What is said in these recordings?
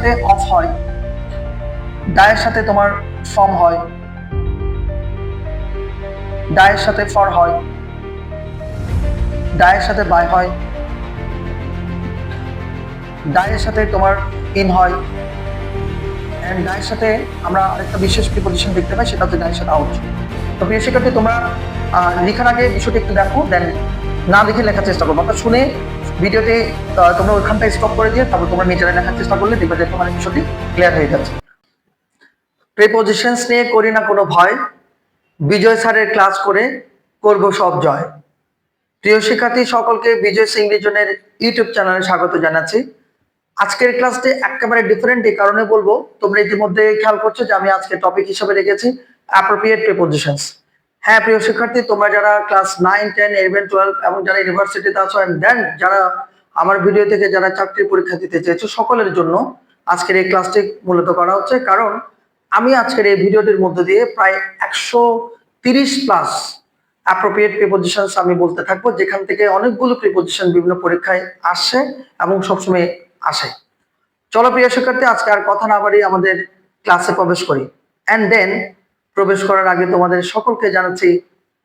সাথে অফ হয়, ডায়ের সাথে তোমার ফর্ম হয়, ডায়ের সাথে ফর হয়, ডায়ের সাথে বাই হয়, ডায়ের সাথে তোমার ইন হয়, এন্ড ডায়ের সাথে আমরা আরেকটা বিশেষ প্রিপজিশন দেখতে পাই, সেটা হচ্ছে ডায়ের সাথে আউট। তো প্রিয় শিক্ষার্থী, তোমরা লেখার আগে বিষয়টি একটু দেখো, দেন না দেখে লেখার চেষ্টা করবো, অর্থাৎ শুনে ভিডিওতে তোমরা ওইখানটা স্টপ করে দিয়ে তারপর তোমরা নিজেরা লেখার চেষ্টা করলে দেখবে যে তোমার বিষয়টি ক্লিয়ার হয়ে যাচ্ছে। প্রিপজিশনস নিয়ে করি না কোনো ভয়, বিজয় স্যারের ক্লাস করে করব সব জয়। প্রিয় শিক্ষার্থী সকলকে বিজয় ইংলিশনের ইউটিউব চ্যানেলে স্বাগত জানাচ্ছি। আজকের ক্লাসটি একেবারে ডিফারেন্ট, এই কারণে বলবো, তোমরা ইতিমধ্যে খেয়াল করছো যে আমি আজকে টপিক হিসেবে রেখেছি অ্যাপ্রোপ্রিয়েট প্রিপজিশনস। হ্যাঁ প্রিয় শিক্ষার্থী, তোমরা যারা ক্লাস 9, 10, 11, 12 এবং যারা ইউনিভার্সিটিতে আছো এন্ড দেন যারা আমার ভিডিও থেকে যারা চাকরির পরীক্ষা দিতে চেয়েছো, সকলের জন্য আজকের এই ক্লাসটি মূলত করা হচ্ছে। কারণ আমি আজকের এই ভিডিওটির মধ্য দিয়ে প্রায় 130 প্লাস অ্যাপ্রোপ্রিয়েট প্রিপজিশনস আমি বলতে থাকবো, যেখান থেকে অনেকগুলো প্রিপজিশন বিভিন্ন পরীক্ষায় আসে এবং সবসময় আসে। চলো প্রিয় শিক্ষার্থী, আজকে আর কথা না বাড়িয়ে আমাদের ক্লাসে প্রবেশ করি। এন্ড দেন প্রবেশ করার আগে তোমাদের সকলকে জানাচ্ছি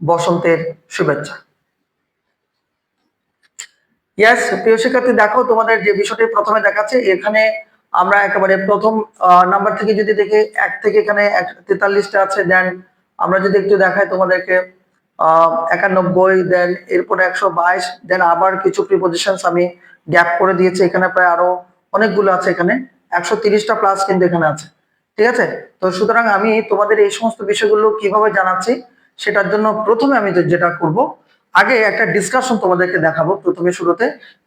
বসন্তের শুভেচ্ছা। ইয়েস প্রিয় শিক্ষার্থী, দেখো তোমাদের যে বিষয়টি প্রথমে দেখাচ্ছে, এখানে আমরা একেবারে প্রথম নাম্বার থেকে যদি দেখি, 1 থেকে এখানে 43টা আছে। দেন আমরা যদি একটু দেখাই তোমাদেরকে 91, দেন এরপরে 122, দেন আবার কিছু প্রিপজিশনস আমি গ্যাপ করে দিয়েছি, এখানে প্রায় আরো অনেকগুলো আছে, এখানে 130টা প্লাস কিন্তু এখানে আছে। ঠিক আছে, তো সুতরাং আমি তোমাদের এই সমস্ত বিষয়গুলো কিভাবে জানাচ্ছি, সেটার জন্য প্রথমে আমি যেটা করব, আগে একটা ডিসকাশন তোমাদেরকে দেখাবো প্রথমে শুরুতে,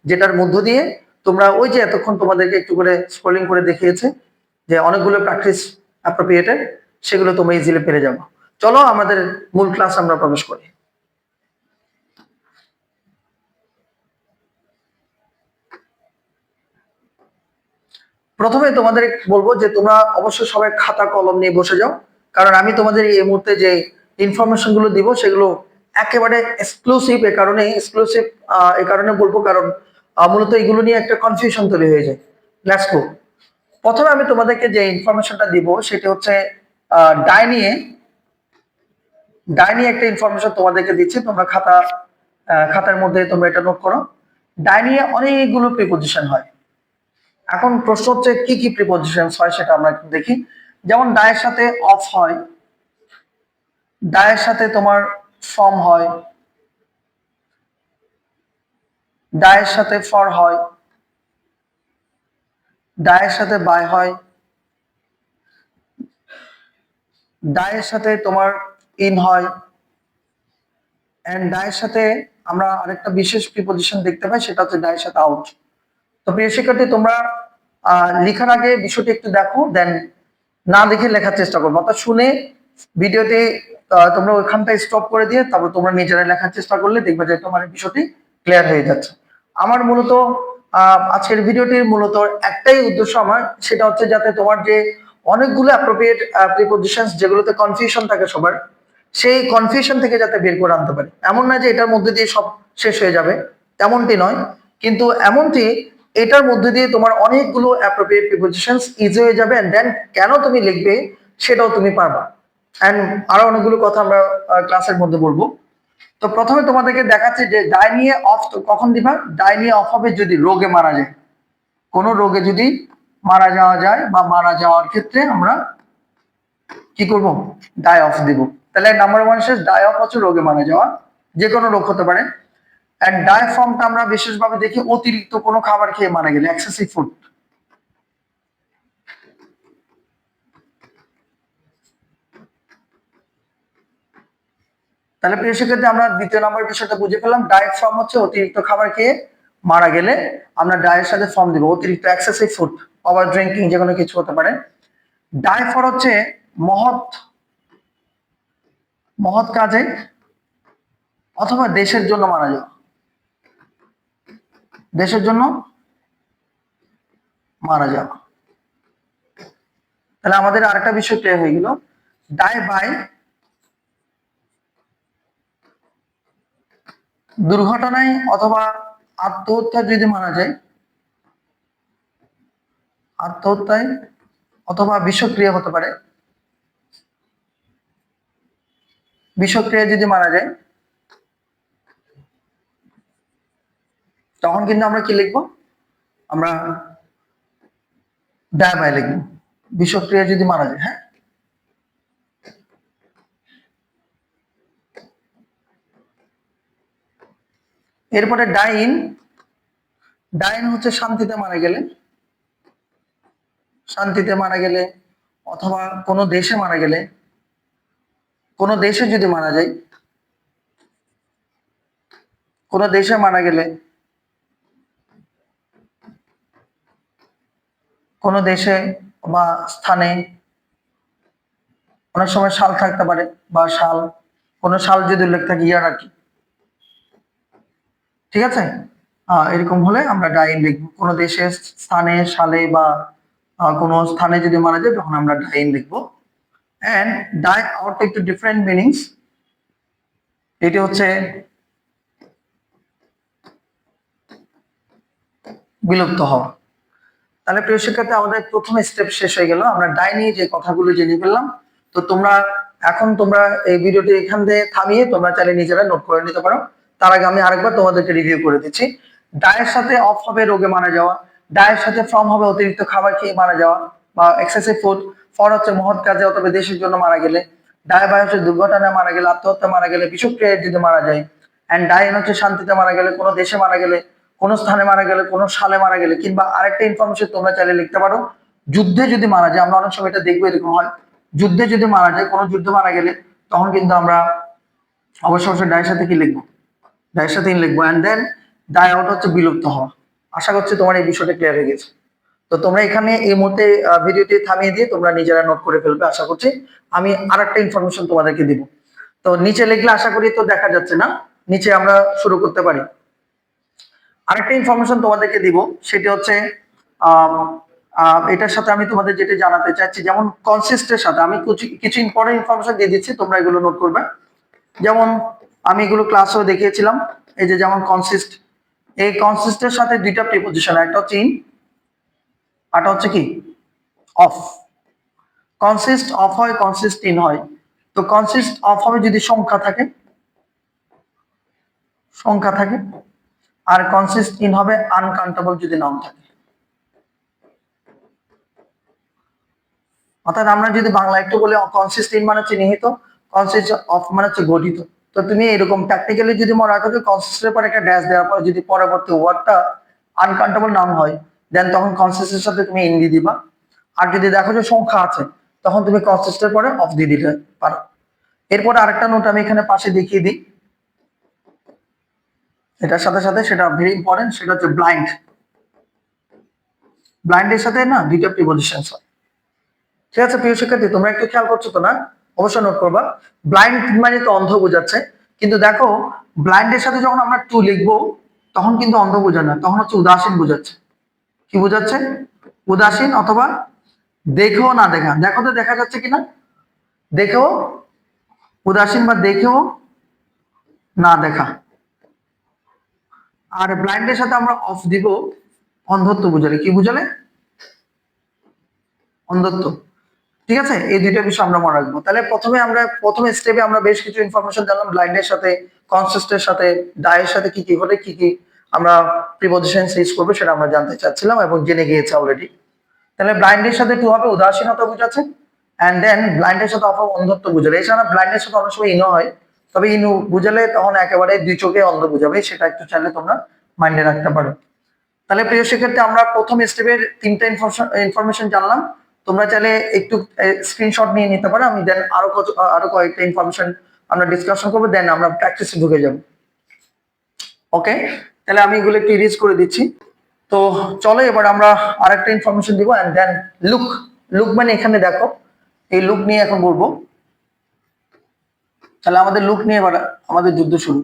যেটার মধ্য দিয়ে তোমরা ওই যে এতক্ষণ তোমাদেরকে একটু করে স্ক্রলিং করে দেখিয়েছে যে অনেকগুলো প্র্যাকটিস অ্যাপ্রোপ্রিয়েটেড, সেগুলো তোমরা ইজিলি পেরে যাবো। চলো আমাদের মূল ক্লাস আমরা প্রবেশ করি। প্রথমে তোমাদের বলবো যে তোমরা অবশ্যই সবাই খাতা কলম নিয়ে বসে যাও, কারণ আমি তোমাদের এই মুহূর্তে যে ইনফরমেশন গুলো দিব সেগুলো একেবারে এক্সক্লুসিভ। এ কারণে বলবো কারণ মূলত এগুলো নিয়ে একটা কনফিউশন তৈরি হয়ে যায়। Let's go. প্রথমে আমি তোমাদেরকে যে ইনফরমেশনটা দিব সেটা হচ্ছে ডাই নিয়ে একটা ইনফরমেশন তোমাদেরকে দিচ্ছি। তোমরা খাতার মধ্যে তোমরা এটা নোট করো। ডাই নিয়ে অনেকগুলো প্রিপজিশন হয়। এখন প্রশ্ন হচ্ছে কি কি প্রিপজিশনস হয় সেটা আমরা একটু দেখি। যেমন ডায়ের সাথে অফ হয়, ডায়ের সাথে তোমার ফর্ম হয়, ডায়ের সাথে ফর হয়, ডায়ের সাথে বাই হয়, ডায়ের সাথে তোমার ইন হয়, এন্ড ডায়ের সাথে আমরা আরেকটা বিশেষ প্রিপজিশন দেখতে পাই, সেটা হচ্ছে ডায়ের সাথে আউট। তো প্রিয় শিক্ষার্থী, তোমরা লেখার আগে বিষয়টি একটু দেখো, দেন না দেখে লেখার চেষ্টা করবো, অর্থাৎ শুনে ভিডিওতে তোমরা ওইখানটা স্টপ করে দিয়ে তারপর তোমরা নিজেরা লেখার চেষ্টা করলে দেখবে যে তোমার বিষয়টি ক্লিয়ার হয়ে যাচ্ছে। আমার মূলত আজকের ভিডিওটির মূলত একটাই উদ্দেশ্য আমার, সেটা হচ্ছে যাতে তোমার যে অনেকগুলো অ্যাপ্রোপ্রিয়েট প্রিপজিশনস যেগুলোতে কনফিউশন থাকে সবার, সেই কনফিউশন থেকে যাতে বের করে আনতে পারি। এমন না যে এটার মধ্যে দিয়ে সব শেষ হয়ে যাবে, তেমনটি নয়, কিন্তু এমনটি এটার মধ্যে দিয়ে তোমার অনেকগুলো অ্যাপ্রোপ্রিয়েট প্রিপজিশনস ইজি হয়ে যাবে, এন্ড দেন কেন তুমি লিখবে সেটাও তুমি পারবা। এন্ড আরো অনেকগুলো কথা আমরা ক্লাসের মধ্যে বলবো। তো প্রথমে তোমাদেরকে দেখাচ্ছি যে ডাই নিয়ে অফ কখন দিবা। ডাই নিয়ে অফ হবে যদি রোগে মারা যায়, কোনো রোগে যদি মারা যাওয়া যায় বা মারা যাওয়ার ক্ষেত্রে আমরা কি করব, ডাই অফ দিব। তাহলে নাম্বার 1 শেষ, ডাই অফ হচ্ছে রোগে মারা যাওয়া, যে কোনো রোগ হতে পারে। এন্ড ডাই ফর্মটা আমরা বিশেষভাবে দেখি অতিরিক্ত কোনো খাবার খেয়ে মারা গেলে, এক্সেসিভ ফুড। তাহলে প্রিয় শিক্ষার্থী, আমরা দ্বিতীয় নম্বর বিষয়টা বুঝে ফেললাম। ডায়েট ফর্ম হচ্ছে অতিরিক্ত খাবার খেয়ে মারা গেলে আমরা ডায়ের সাথে ফর্ম দিব, অতিরিক্ত এক্সেসিভ ফুড, ওভার ড্রিঙ্কিং, যে কোনো কিছু হতে পারে। ডাই ফর হচ্ছে মহৎ মহৎ কাজে অথবা দেশের জন্য মারা যাওয়া, দেশের জন্য মারা যাওয়া। তাহলে আমাদের আরেকটা বিষয় ক্লিয়ার হয়ে গেল। ডাই বাই দুর্ঘটনায় অথবা আত্মহত্যা যদি মারা যায়, আত্মহত্যায় অথবা বিষক্রিয়া হতে পারে। বিষক্রিয়া যদি মারা যায় তখন কিন্তু আমরা কি লিখবো, আমরা ডাই বাই লিখবো, বিষক্রিয়া যদি মারা যায়। হ্যাঁ, এরপরে ডাইন। ডাইন হচ্ছে শান্তিতে মারা গেলে, শান্তিতে মারা গেলে অথবা কোনো দেশে মারা গেলে, কোনো দেশে যদি মারা যায়, কোনো দেশে মারা গেলে, কোনো দেশে বা স্থানে, অনেক সময় সাল থাকতে পারে বা সাল, কোনো সাল যদি উল্লেখ থাকে, ইয়ার আর কি, ঠিক আছে। এরকম হলে আমরা ডাইন লিখবো, কোনো দেশে, স্থানে, সালে বা কোনো স্থানে যদি মারা যায় তখন আমরা ডাইন লিখবো। এন্ড ডাই আউট একটু ডিফারেন্ট মিনিংস। এটি হচ্ছে বিলুপ্ত হওয়া। তাহলে প্রিয় শিক্ষার্থী, আমাদের প্রথম স্টেপ শেষ হয়ে গেল, আমরা ডাই নিয়ে যে কথাগুলো জেনে ফেললাম। তো তোমরা এই ভিডিওটি এখান থেকে থামিয়ে তোমরা চাইলে নিজেরা নোট করে নিতে পারো। তার আগে আমি আরেকবার তোমাদেরকে রিভিউ করে দিচ্ছি। ডায়ের সাথে অফ হবে রোগে মারা যাওয়া, ডায়ের সাথে ফ্রম হবে অতিরিক্ত খাবার খেয়ে মারা যাওয়া বা এক্সেসিভ ফুড, ফর হচ্ছে মহৎ কাজে অথবা দেশের জন্য মারা গেলে, ডায় বাই হচ্ছে দুর্ঘটনায় মারা গেলে, আত্মহত্যা মারা গেলে, বিষক্রিয়ায় যদি মারা যায়, এন্ড ডাইন হচ্ছে শান্তিতে মারা গেলে, কোনো দেশে মারা গেলে, কোনো স্থানে মারা গেলে, কোনো সালে মারা গেলে, কিংবা আরেকটা ইনফরমেশন তোমরা চাইলে লিখতে পারো, যুদ্ধে যদি মারা যায়। আমরা অনেক সময় এটা দেখবো, এরকম হয়, যুদ্ধে যদি মারা যায়, কোনো যুদ্ধে মারা গেলে তখন কিন্তু আমরা অবশ্যই ডায়ের সাথে কি লিখবো, ডায়ের সাথে ইন লিখবো। এন্ড দেন ডাই আউট হচ্ছে বিলুপ্ত হওয়া। আশা করছি তোমার এই বিষয়টা ক্লিয়ার হয়ে গেছে। তো তোমরা এখানে এই মুহূর্তে ভিডিওটি থামিয়ে দিয়ে তোমরা নিজেরা নোট করে ফেলবে আশা করছি। আমি আরেকটা ইনফরমেশন তোমাদেরকে দিব। তো নিচে লিখলে আশা করি তো দেখা যাচ্ছে না, নিচে আমরা শুরু করতে পারি। আরেকটা ইনফরমেশন তোমাদেরকে দিব, সেটা হচ্ছে এটার সাথে আমি তোমাদের যেটা জানাতে চাচ্ছি, যেমন কনসিস্টের সাথে আমি কিছু ইম্পর্টেন্ট ইনফরমেশন দিয়ে দিচ্ছি, তোমরা এগুলো নোট করবে। যেমন আমি এগুলো ক্লাসেও দেখিয়েছিলাম। এই যে যেমন কনসিস্ট, এই কনসিস্টের সাথে দুইটা প্রিপোজিশন, একটা হচ্ছে ইন, আরটা হচ্ছে কি অফ। কনসিস্ট অফ হয়, কনসিস্ট ইন হয়। তো কনসিস্ট অফ হবে যদি সংখ্যা থাকে, সংখ্যা থাকে, আর কনসিস্ট ইন হবে আনকাউন্টেবল যদি নাম থাকে। অর্থাৎ আমরা যদি বাংলা একটু বলে, কনসিস্ট ইন মানে হচ্ছে নিহিত, কনসিস্ট অফ মানে হচ্ছে গঠিত। তো তুমি এরকম প্র্যাকটিক্যালি যদি মনে রাখো যে কনসিস্টের পরে একটা ড্যাশ দেওয়ার পরে যদি পরবর্তী ওয়ার্ডটা আনকাউন্টেবল নাম হয়, দেন তখন কনসিস্টের সাথে তুমি ইন দিয়ে দিবা। আর যদি দেখো যে সংখ্যা আছে, তখন তুমি কনসিস্টের পরে অফ দিয়ে দিতে পারো। এরপরে আরেকটা নোট আমি এখানে পাশে দেখিয়ে দিই এটার সাথে সাথে, সেটা ভেরি ইম্পর্টেন্ট, সেটা হচ্ছে ব্লাইন্ড। ব্লাইন্ডের সাথে না দুইটা প্রিপজিশন হয়। ঠিক আছে প্রিয় শিক্ষার্থী, তোমরা একটু খেয়াল করছো তো না? অবশ্যই নোট করবা। ব্লাইন্ড মানে তো অন্ধ বোঝাচ্ছে, কিন্তু দেখো ব্লাইন্ডের সাথে যখন আমরা টু লিখবো তখন কিন্তু অন্ধ বোঝা না, তখন হচ্ছে উদাসীন বোঝাচ্ছে। কি বোঝাচ্ছে? উদাসীন অথবা দেখেও না দেখা। দেখো তো দেখা যাচ্ছে কিনা, দেখেও উদাসীন বা দেখেও না দেখা। আর ব্লাইন্ডের সাথে আমরা অফ দিব অন্ধত্ব বুঝালে। কি বুঝালে? অন্ধত্ব। ঠিক আছে, এই দুইটা বিষয় আমরা মনে রাখবো। তাহলে প্রথমে স্টেপে আমরা বেশ কিছু ইনফরমেশন জানলাম, ব্লাইন্ডের সাথে, কনসিস্টের সাথে, ডায়ের সাথে কি কি হলে কি কি আমরা প্রিপজিশন ইউজ করবো সেটা আমরা জানতে চাচ্ছিলাম এবং জেনে গিয়েছি অলরেডি। তাহলে ব্লাইন্ডের সাথে টু হবে উদাসীনতা বুঝাচ্ছে, এন্ড দেন ব্লাইন্ডের সাথে অফ হবে অন্ধত্ব বুঝালে। এছাড়া ব্লাইন্ডের সাথে অনেক সময় ইনো হয়, তবে ইনু বুঝালে তখন একেবারে দুই চোখে অন্ধ বুঝাবে, সেটা একটু চাইলে তোমরা মাইন্ডে রাখতে পারো। তাহলে প্রিয় শিক্ষার্থী, আমরা প্রথম স্টেপের তিনটা ইনফরমেশন জানলাম। তোমরা চাইলে একটু স্ক্রিনশট নিয়ে নিতে পারো, আমি দেন আরো কয়েকটা ইনফরমেশন আমরা ডিসকাশন করবো, দেন আমরা প্র্যাকটিসে ঢুকে যাব। ওকে, তাহলে আমি এগুলো একটু ইরেজ করে দিচ্ছি। তো চলো এবার আমরা আরেকটা ইনফরমেশন দিব, এন্ড দেন লুক। লুক মানে এখানে দেখো, এই লুক নিয়ে এখন বলবো। তাহলে আমাদের লুক নিয়ে এবার আমাদের যুদ্ধ শুরু।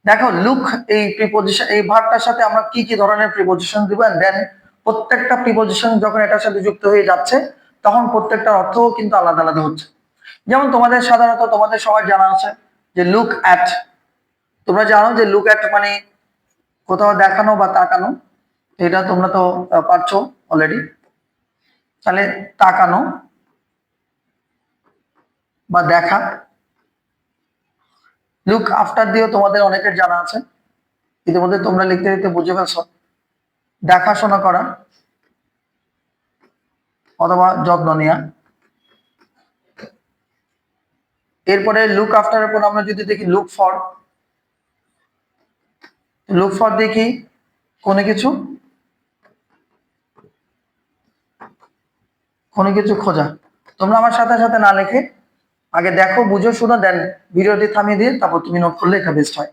দেখো লুক, এই প্রিপজিশন, এই ভার্বটার সাথে আমরা কি কি ধরনের প্রিপজিশন দিব, এন্ড দেন প্রত্যেকটা প্রিপজিশন যখন এটার সাথে যুক্ত হয়ে যাচ্ছে তখন প্রত্যেকটার অর্থও কিন্তু আলাদা আলাদা হচ্ছে। যেমন সাধারণত তোমাদের সবার জানা আছে যে লুক অ্যাট। তোমরা জানো যে লুক অ্যাট মানে কোথাও দেখানো বা তাকানো, এটা তোমরা তো পারছো অলরেডি। তাহলে তাকানো বা দেখা। লুক আফটার দিয়েও তোমাদের অনেকের জানা আছে, ইতিমধ্যে তোমরা লিখতে লিখতে বুঝে ফেলছো। দেখাশোনা করা অথবা যত্ন নেওয়া। এরপরে লুক আফটারের পর আমরা যদি দেখি লুক ফর, লুক ফর দেখি কোনো কিছু খোঁজা। তোমরা আমার সাথে সাথে না লিখে আগে দেখো, বুঝো, শুনো, দেন ভিডিওটি থামিয়ে দিয়ে তারপর তুমি নোট করলে এটা বেস্ট হয়।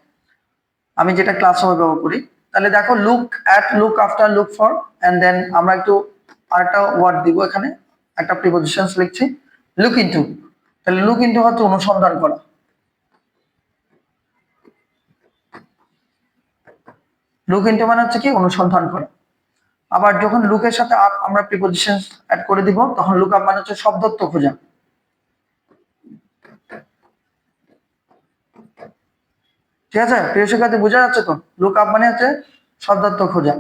আমি যেটা ক্লাসে ব্যবহার করি। তাহলে দেখো look at, look after, look for, and then আমরা একটু আরেকটা ওয়ার্ড দিব এখানে, একটা প্রিপজিশনস লিখছি, লুক ইনটু। তাহলে লুক ইনটু হচ্ছে অনুসন্ধান করা। লুক ইনটু মানে হচ্ছে কি অনুসন্ধান করা। আবার যখন লুকের সাথে আপ আমরা প্রিপজিশন অ্যাড করে দিব তখন লুক আপ মানে হচ্ছে শব্দার্থ খোঁজা। ঠিক আছে প্রিয় শিক্ষার্থী, বোঝা যাচ্ছে তো? লুক আপ মানে হচ্ছে শব্দার্থ খোঁজা।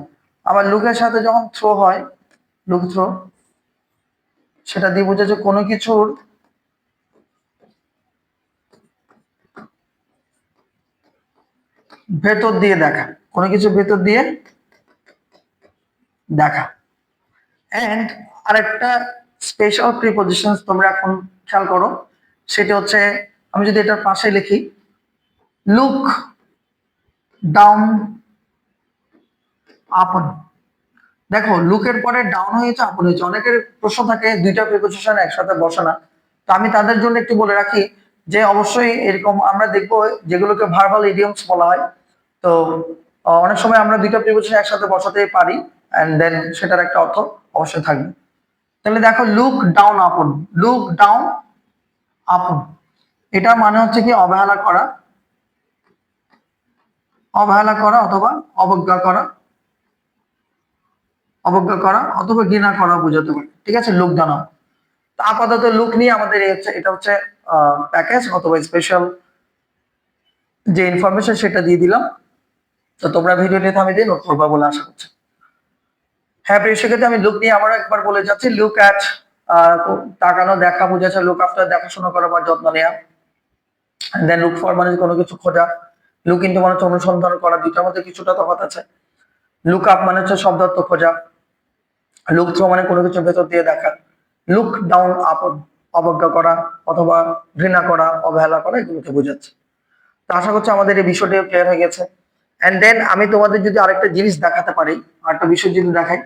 আবার লুকের সাথে যখন থ্রো হয়, লুক থ্রো, সেটা দিয়ে বোঝাচ্ছে কোনো কিছুর ভেতর দিয়ে দেখা, কোনো কিছুর ভেতর দিয়ে দেখা। এন্ড আরেকটা স্পেশাল প্রিপজিশন তোমরা এখন খেয়াল করো, সেটা হচ্ছে আমি যদি এটার পাশে লিখি লুক ডাউন আপন। দেখো লুকের পরে ডাউন হয়েছে, আপন হয়েছে। অনেকের প্রশ্ন থাকে দুইটা প্রিপজিশন একসাথে বসে না। তো আমি তাদের জন্য একটু বলে রাখি যে অবশ্যই এরকম আমরা দেখবো যেগুলোকে ভার্বাল ইডিয়মস বলা হয়। তো অনেক সময় আমরা দুইটা প্রিপজিশন একসাথে বসাতে পারি, এন্ড দেন সেটার একটা অর্থ অবশ্যই থাকবে। তাহলে দেখো look down upon, look down upon, এটা মানে হচ্ছে কি অবহেলা করা, অবহেলা করা অথবা অবজ্ঞা করা, অবজ্ঞা করা অথবা ঘৃণা করা বোঝাতে পারে। ঠিক আছে, লুক ডাউন। তো আপাতত লুক নিয়ে আমাদের এটা হচ্ছে প্যাকেজ অথবা স্পেশাল যে ইনফরমেশন সেটা দিয়ে দিলাম। তো তোমরা ভিডিওটি থামিয়ে দিয়ে নোট করবা বলে আশা করছি। হ্যাঁ প্রিয় শিক্ষার্থী, আমি লুক নিয়ে আবারও একবার বলে যাচ্ছি। লুক অ্যাট তাকানো, দেখা বোঝাচ্ছে। লুক আফটার দেখাশোনা করা বা যত্ন নেওয়া। দেন লুক ফর মানে কোনো কিছু খোঁজা। লুক ইনটু মানে হচ্ছে অনুসন্ধান করা। দুইটার মধ্যে কিছুটা তফাৎ আছে। লুক আপ মানে হচ্ছে শব্দার্থ খোঁজা। লুক থ্রো মানে কোনো কিছু ভেতর দিয়ে দেখা। লুক ডাউন আপন অবজ্ঞা করা অথবা ঘৃণা করা, অবহেলা করা, এগুলোকে বোঝাচ্ছে। তো আশা করছি আমাদের এই বিষয়টি ক্লিয়ার হয়ে গেছে। এন্ড দেন আমি তোমাদের যদি আরেকটা জিনিস দেখাতে পারি, আরেকটা বিষয় যদি দেখাই,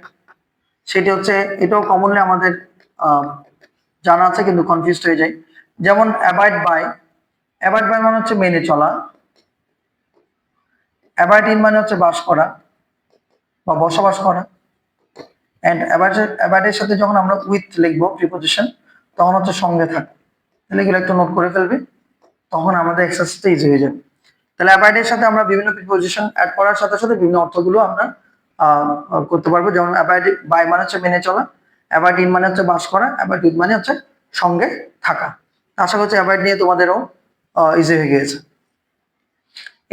সেটি হচ্ছে এটাও কমনলি আমাদের জানা আছে কিন্তু কনফিউজ হয়ে যায়। যেমন অ্যাবাইড বাই, অ্যাবাইড বাই মানে হচ্ছে মেনে চলা। অ্যাবাইড ইন মানে হচ্ছে বাস করা বা বসবাস করা। এন্ড অ্যাবাইডের সাথে যখন আমরা উইথ লিখবো প্রিপজিশন, তখন হচ্ছে সঙ্গে থাকে। তাহলে এগুলো একটু নোট করে ফেলবে, তখন আমাদের এক্সারসাইজটা ইজি হয়ে যাবে। তাহলে অ্যাবাইডের সাথে আমরা বিভিন্ন প্রিপজিশন অ্যাড করার সাথে সাথে বিভিন্ন অর্থগুলো আমরা করতে পারবো। যেমন অ্যাবাইড বাই মানে হচ্ছে মেনে চলা, অ্যাবাইড ইন মানে হচ্ছে বাস করা, অ্যাবাইড উইথ মানে হচ্ছে সঙ্গে থাকা। আশা করছি অ্যাবাইড নিয়ে তোমাদেরও ইজি হয়ে গিয়েছে।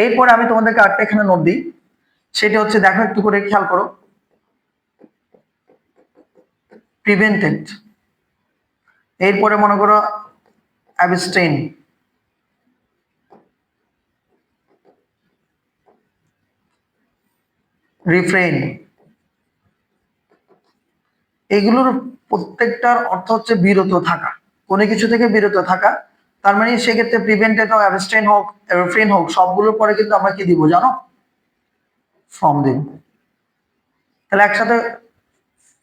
এরপরে আমি তোমাদেরকে আরেকটা এখানে নোট দিই, সেটা হচ্ছে দেখো একটু করে খেয়াল করো, প্রিভেন্টেড। এরপরে মনে করো অ্যাবস্টেইন, রিফ্রেইন। এগুলোর প্রত্যেকটার অর্থ হচ্ছে বিরত থাকা, কোনো কিছু থেকে বিরত থাকা। তার মানে সেক্ষেত্রে প্রিভেন্টেড হোক, অ্যাবস্টেইন হোক, রিফ্রেইন হোক, সবগুলোর পরে কিন্তু আমরা কি দিব জানো? ফর্ম দিব। তাহলে একসাথে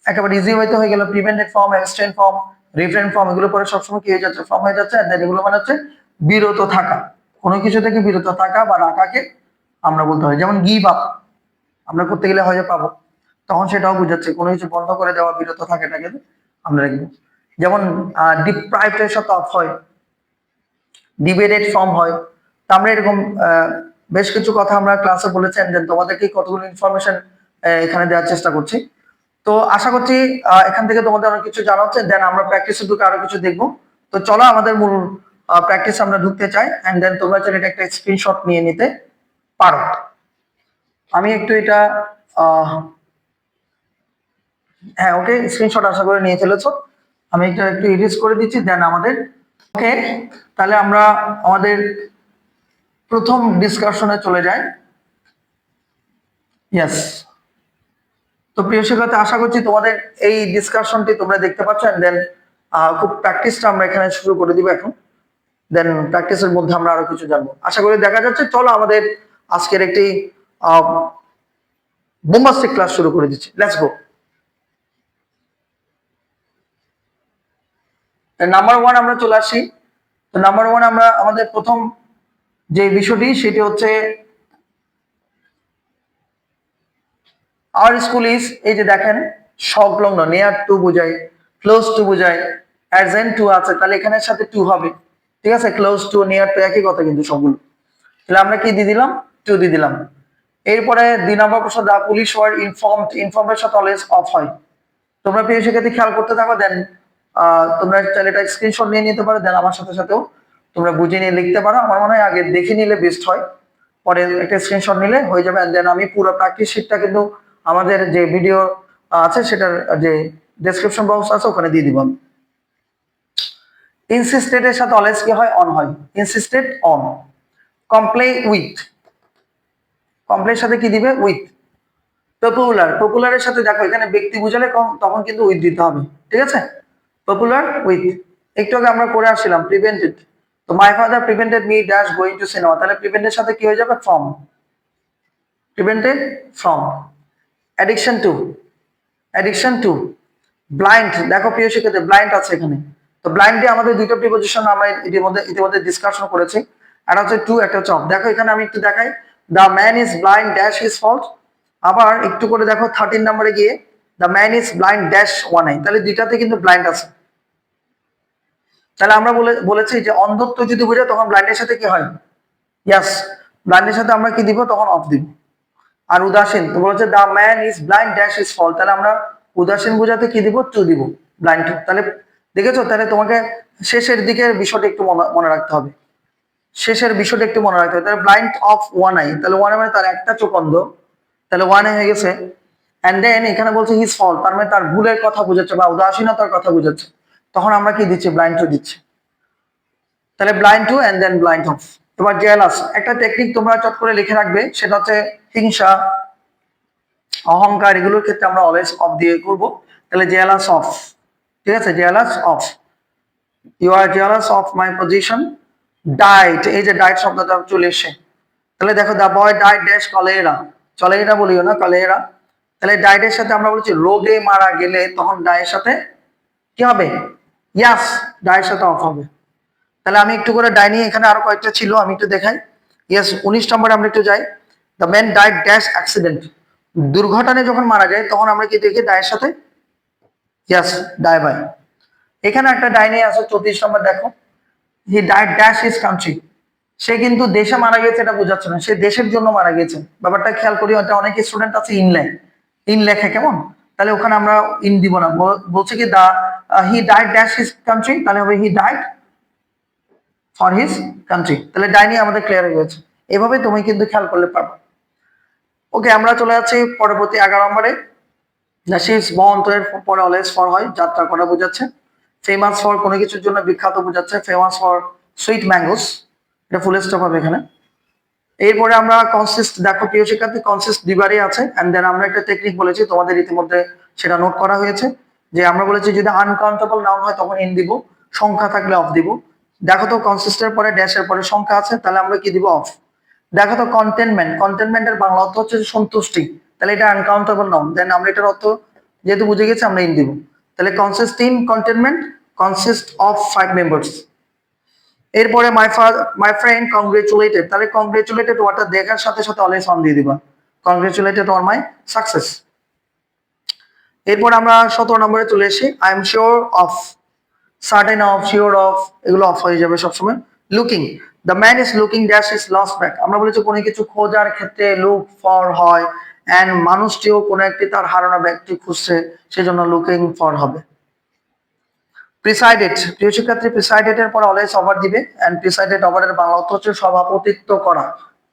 একেবারে ইজি হইতে হয়ে গেল। Prevented form, abstain form, refrain form, এগুলো পরে সবসময় কি হয়ে যাচ্ছে? ফর্ম হয়ে যাচ্ছে। আর এগুলো মানে হচ্ছে বিরত থাকা, কোনো কিছু থেকে বিরত থাকা বা রাখাকে আমরা বলতে হয়। যেমন গিভ আপ আমরা করতে গেলে হয়ে পাবো, তখন সেটাও বুঝাচ্ছে কোনো কিছু বন্ধ করে দেওয়া, বিরত থাকাটাকে আমরা রাখবো। যেমন ডিপ্রাইভড এর সাথে অফ হয়, ডিবেটেড ফর্ম হয়। তা আমরা এরকম বেশ কিছু কথা আমরা ক্লাসে বলেছেন, যে তোমাদেরকে কতগুলো ইনফরমেশন এখানে দেওয়ার চেষ্টা করছি। তো আশা করছি এখান থেকে তোমাদের অনেক কিছু জানা হচ্ছে। দেন আমরা প্র্যাকটিসে ঢুকে আরো কিছু দেখবো। তো চলো আমাদের মূল প্র্যাকটিস আমরা ঢুকতে চাই। এন্ড দেন তোমরা চাইলে এটা একটা স্ক্রিনশট নিয়ে নিতে পারো। আমি একটু এটা হ্যাঁ ওকে, স্ক্রিনশট আশা করে নিয়ে ফেলেছো। আমি এটা একটু ইরেজ করে দিচ্ছি, দেন আমাদের ওকে। তাহলে আমরা আমাদের প্রথম ডিসকাশনে চলে যাই। ইয়েস। তো প্রিয় শিক্ষার্থী, আশা করছি তোমাদের এই ডিসকাশনটি তোমরা দেখতে পাচ্ছ, এন্ড দেন খুব প্র্যাকটিসটা আমরা এখানে শুরু করে দিব এখন। দেন প্র্যাকটিসের মধ্যে আমরা আরো কিছু জানবো আশা করি। দেখা যাচ্ছে, চলো আমাদের আজকের একটি বোম্বাস্টিক ক্লাস শুরু করে দিচ্ছি। Let's go. নাম্বার ওয়ান আমরা চলে আসি। তো নাম্বার ওয়ান আমরা আমাদের প্রথম যে বিষয়টি সেটি হচ্ছে আর স্কুল ইজ, এই যে দেখেন সংলগ্ন, নিয়ার টু বোঝায়, ক্লোজ টু বোঝায়, অ্যাডজেন্ট টু আছে, তাহলে এখানের সাথে টু হবে। ঠিক আছে, ক্লোজ টু নিয়ার টু একই কথা কিন্তু সবগুলো। তাহলে আমরা কি দিয়ে দিলাম, টু দিয়ে দিলাম। এরপরে 2 নম্বর প্রশ্ন, দা পুলিশ ওয়ার ইনফর্মড, ইনফর্মের সাথে অলওয়েজ অফ হয়। তোমরা প্রিয় শিক্ষার্থী খেয়াল করতে থাকো, দেন তোমরা চাইলে এটা স্ক্রিনশট নিয়ে নিতে পারো, দেন আমার সাথে সাথেও তোমরা বুঝে নিয়ে লিখতে পারো। আমার মনে হয় আগে দেখে নিলে বেস্ট হয়, পরে একটা স্ক্রিনশট নিলে হয়ে যাবে। দেন আমি পুরো প্র্যাকটিস শিটটা কিন্তু আমাদের যে ভিডিও আছে সেটার যে ডেসক্রিপশন বক্স আছে ওখানে দিয়ে দিব আমি। ইনসিস্টেডের সাথে অলওয়েজ কি হয়, অন হয়। Insisted on. কমপ্লে উইথ, কমপ্লের সাথে কি দিবে, উইথ। পপুলার, পপুলারের সাথে দেখো এখানে ব্যক্তি বুঝালে তখন কিন্তু উইথ দিতে হবে। ঠিক আছে, পপুলার উইথ। একটু আগে আমরা করে আসছিলাম প্রিভেন্টেড। তো my father prevented me dash going to cinema, তাহলে প্রিভেন্টের সাথে কি হয়ে যাবে, from. Prevented from. Addiction two, addiction two. Blind, দেখো প্রিয় শিক্ষার্থী ব্লাইন্ড আছে এখানে। তো ব্লাইন্ডে আমাদের দুটো প্রিপোজিশন আমরা ইতিমধ্যে ডিসকাশন করেছি। একটা হচ্ছে টু, একটা হচ্ছে অফ। দেখো এখানে আমি একটু দেখাই, the man is blind dash is fault. আবার একটু করে দেখো 13 নম্বরে গিয়ে, the man is blind dash one I, তাহলে দুইটাতে কিন্তু ব্লাইন্ড আছে। তাহলে আমরা বলেছি যে অন্ধত্ব যদি বোঝায় তখন ব্লাইন্ডের সাথে কি হয়, ইয়াস, ব্লাইন্ডের সাথে আমরা কি দিব, তখন অফ দিব। আর উদাসীন, তো বলেছে the man is blind dash is fall, তাহলে আমরা উদাসীন বোঝাতে কি দিব, টু দিব, ব্লাইন্ড টু। তাহলে দেখেছো, তাহলে তোমাকে শেষের দিকের বিষয়টা একটু মনে রাখতে হবে, শেষের বিষয়টা একটু মনে রাখতে হবে। তাহলে ব্লাইন্ড অফ ওয়ান আই, তাহলে ওয়ান মানে তার একটা চোখ অন্ধ, তাহলে ওয়ান আই হয়ে গেছে। এন্ড দেন এখানে বলছে হিজ ফল, তার মানে তার ভুলের কথা বুঝাচ্ছে বা উদাসীনতার কথা বুঝাচ্ছে, তখন আমরা কি দিচ্ছি, ব্লাইন্ড টু দিচ্ছি। তাহলে blind to and then blind of. তোমার জেলাস, একটা টেকনিক তোমরা চট করে লিখে রাখবে, সেটা হচ্ছে হিংসা, অহংকার, এগুলোর ক্ষেত্রে আমরা অলওয়েজ অফ দিয়ে করব। তাহলে জেলাস অফ, ঠিক আছে, jealous of. You are jealous of my position. ডাইট, এই যে ডাইট শব্দটা চলে এসে, তাহলে দেখো দা বয় ডাইট ড্যাশ কলেরা, চলেরা বলিও না, কলেরা। তাহলে ডাইটের সাথে আমরা বলছি রোগে মারা গেলে, তখন ডায়ের সাথে কি হবে, ইয়াস, ডায়ের সাথে অফ হবে। তাহলে আমি একটু করে ডাইনি, এখানে আরো কয়েকটা ছিল আমি একটু দেখাই। ইয়েস, 19 নম্বরে আমরা একটু যাই। The man died dash accident, দুর্ঘটনায় যখন মারা যায় তখন আমরা কি দেখি, ডায়ের সাথে ইয়াস, ডাই বাই। এখানে একটা ডাইনি আছে 34 নম্বর, দেখো he died dash his country, সে কিন্তু দেশে মারা গেছে এটা বোঝাচ্ছে না, সে দেশের জন্য মারা গেছে। ব্যাপারটা খেয়াল করি, ওটা অনেক স্টুডেন্ট আছে ইন লেখে কেমন, তাহলে ওখানে আমরা ইন দিব না, বলছে কি দা he died dash his country, তাহলে হবে he died for his country. তাহলে ডাইনি আমাদের ক্লিয়ার হয়ে গেছে, এভাবে তুমি কিন্তু খেয়াল করলে পারবে। ওকে, আমরা চলে যাচ্ছি পরবর্তী 11 নম্বরে। দ্য শি ইজ বর্ন, তো এর পরে অলওয়েজ ফর হয়, যাত্রা করা বোঝাচ্ছে। ফেমাস ফর, কোনো কিছুর জন্য বিখ্যাত বোঝাচ্ছে, ফেমাস ফর সুইট ম্যাঙ্গোস, এটা ফুল স্টপ হবে এখানে। এরপরে আমরা কনসিস্ট, দেখো প্রিয় শিক্ষার্থী কনসিস্ট দুইবারই আছে। এন্ড দেন আমরা একটা টেকনিক বলেছি, তোমাদের ইতিমধ্যে সেটা নোট করা হয়েছে, যে আমরা বলেছি যদি আনকাউন্টেবল নাউন হয় তখন ইন দিব, সংখ্যা থাকলে অফ দিব। দেখো তো কনসিস্টের পরে ড্যাশের পরে সংখ্যা আছে, তাহলে আমরা কি দিব, অফ। দেখো তো কন্টেনমেন্ট, কন্টেনমেন্টের বাংলা অর্থ হচ্ছে সন্তুষ্টি, তাহলে এটা আনকাউন্টেবল নাউন, দেন আমরা এটার অর্থ যেহেতু বুঝে গেছি আমরা ইন দিব। তাহলে consist in containment, consist of 5 members. এরপরে মাই ফ্রেন্ড কংগ্রেচুলেটেড, তাহলে কংগ্রেচুলেটেড ওয়াটা দেখার সাথে সাথে অলওয়েজ অন দিয়ে দিবা, কংগ্রেচুলেটেড অন মাই সাকসেস। এরপর আমরা 17 নম্বরে চলে AC, I am sure of, certain of, sure of, এগুলো অফ হয়ে যাবে সবসময়। Looking, the man is looking dash is lost back, আমরা বলেছি কোনো কিছু খোঁজার ক্ষেত্রে লুক ফর হয়, এন্ড মানুষটিও কোনো একটি তার হারানো ব্যক্তি খুঁজছে, সেজন্য লুকিং ফর হবে। প্রিসাইডেড, প্রিয় শিক্ষার্থী প্রিসাইডেড এর পর অলওয়েজ ওভার দিবে, এন্ড প্রিসাইডেড ওভারের বাংলা অর্থ হচ্ছে সভাপতিত্ব করা,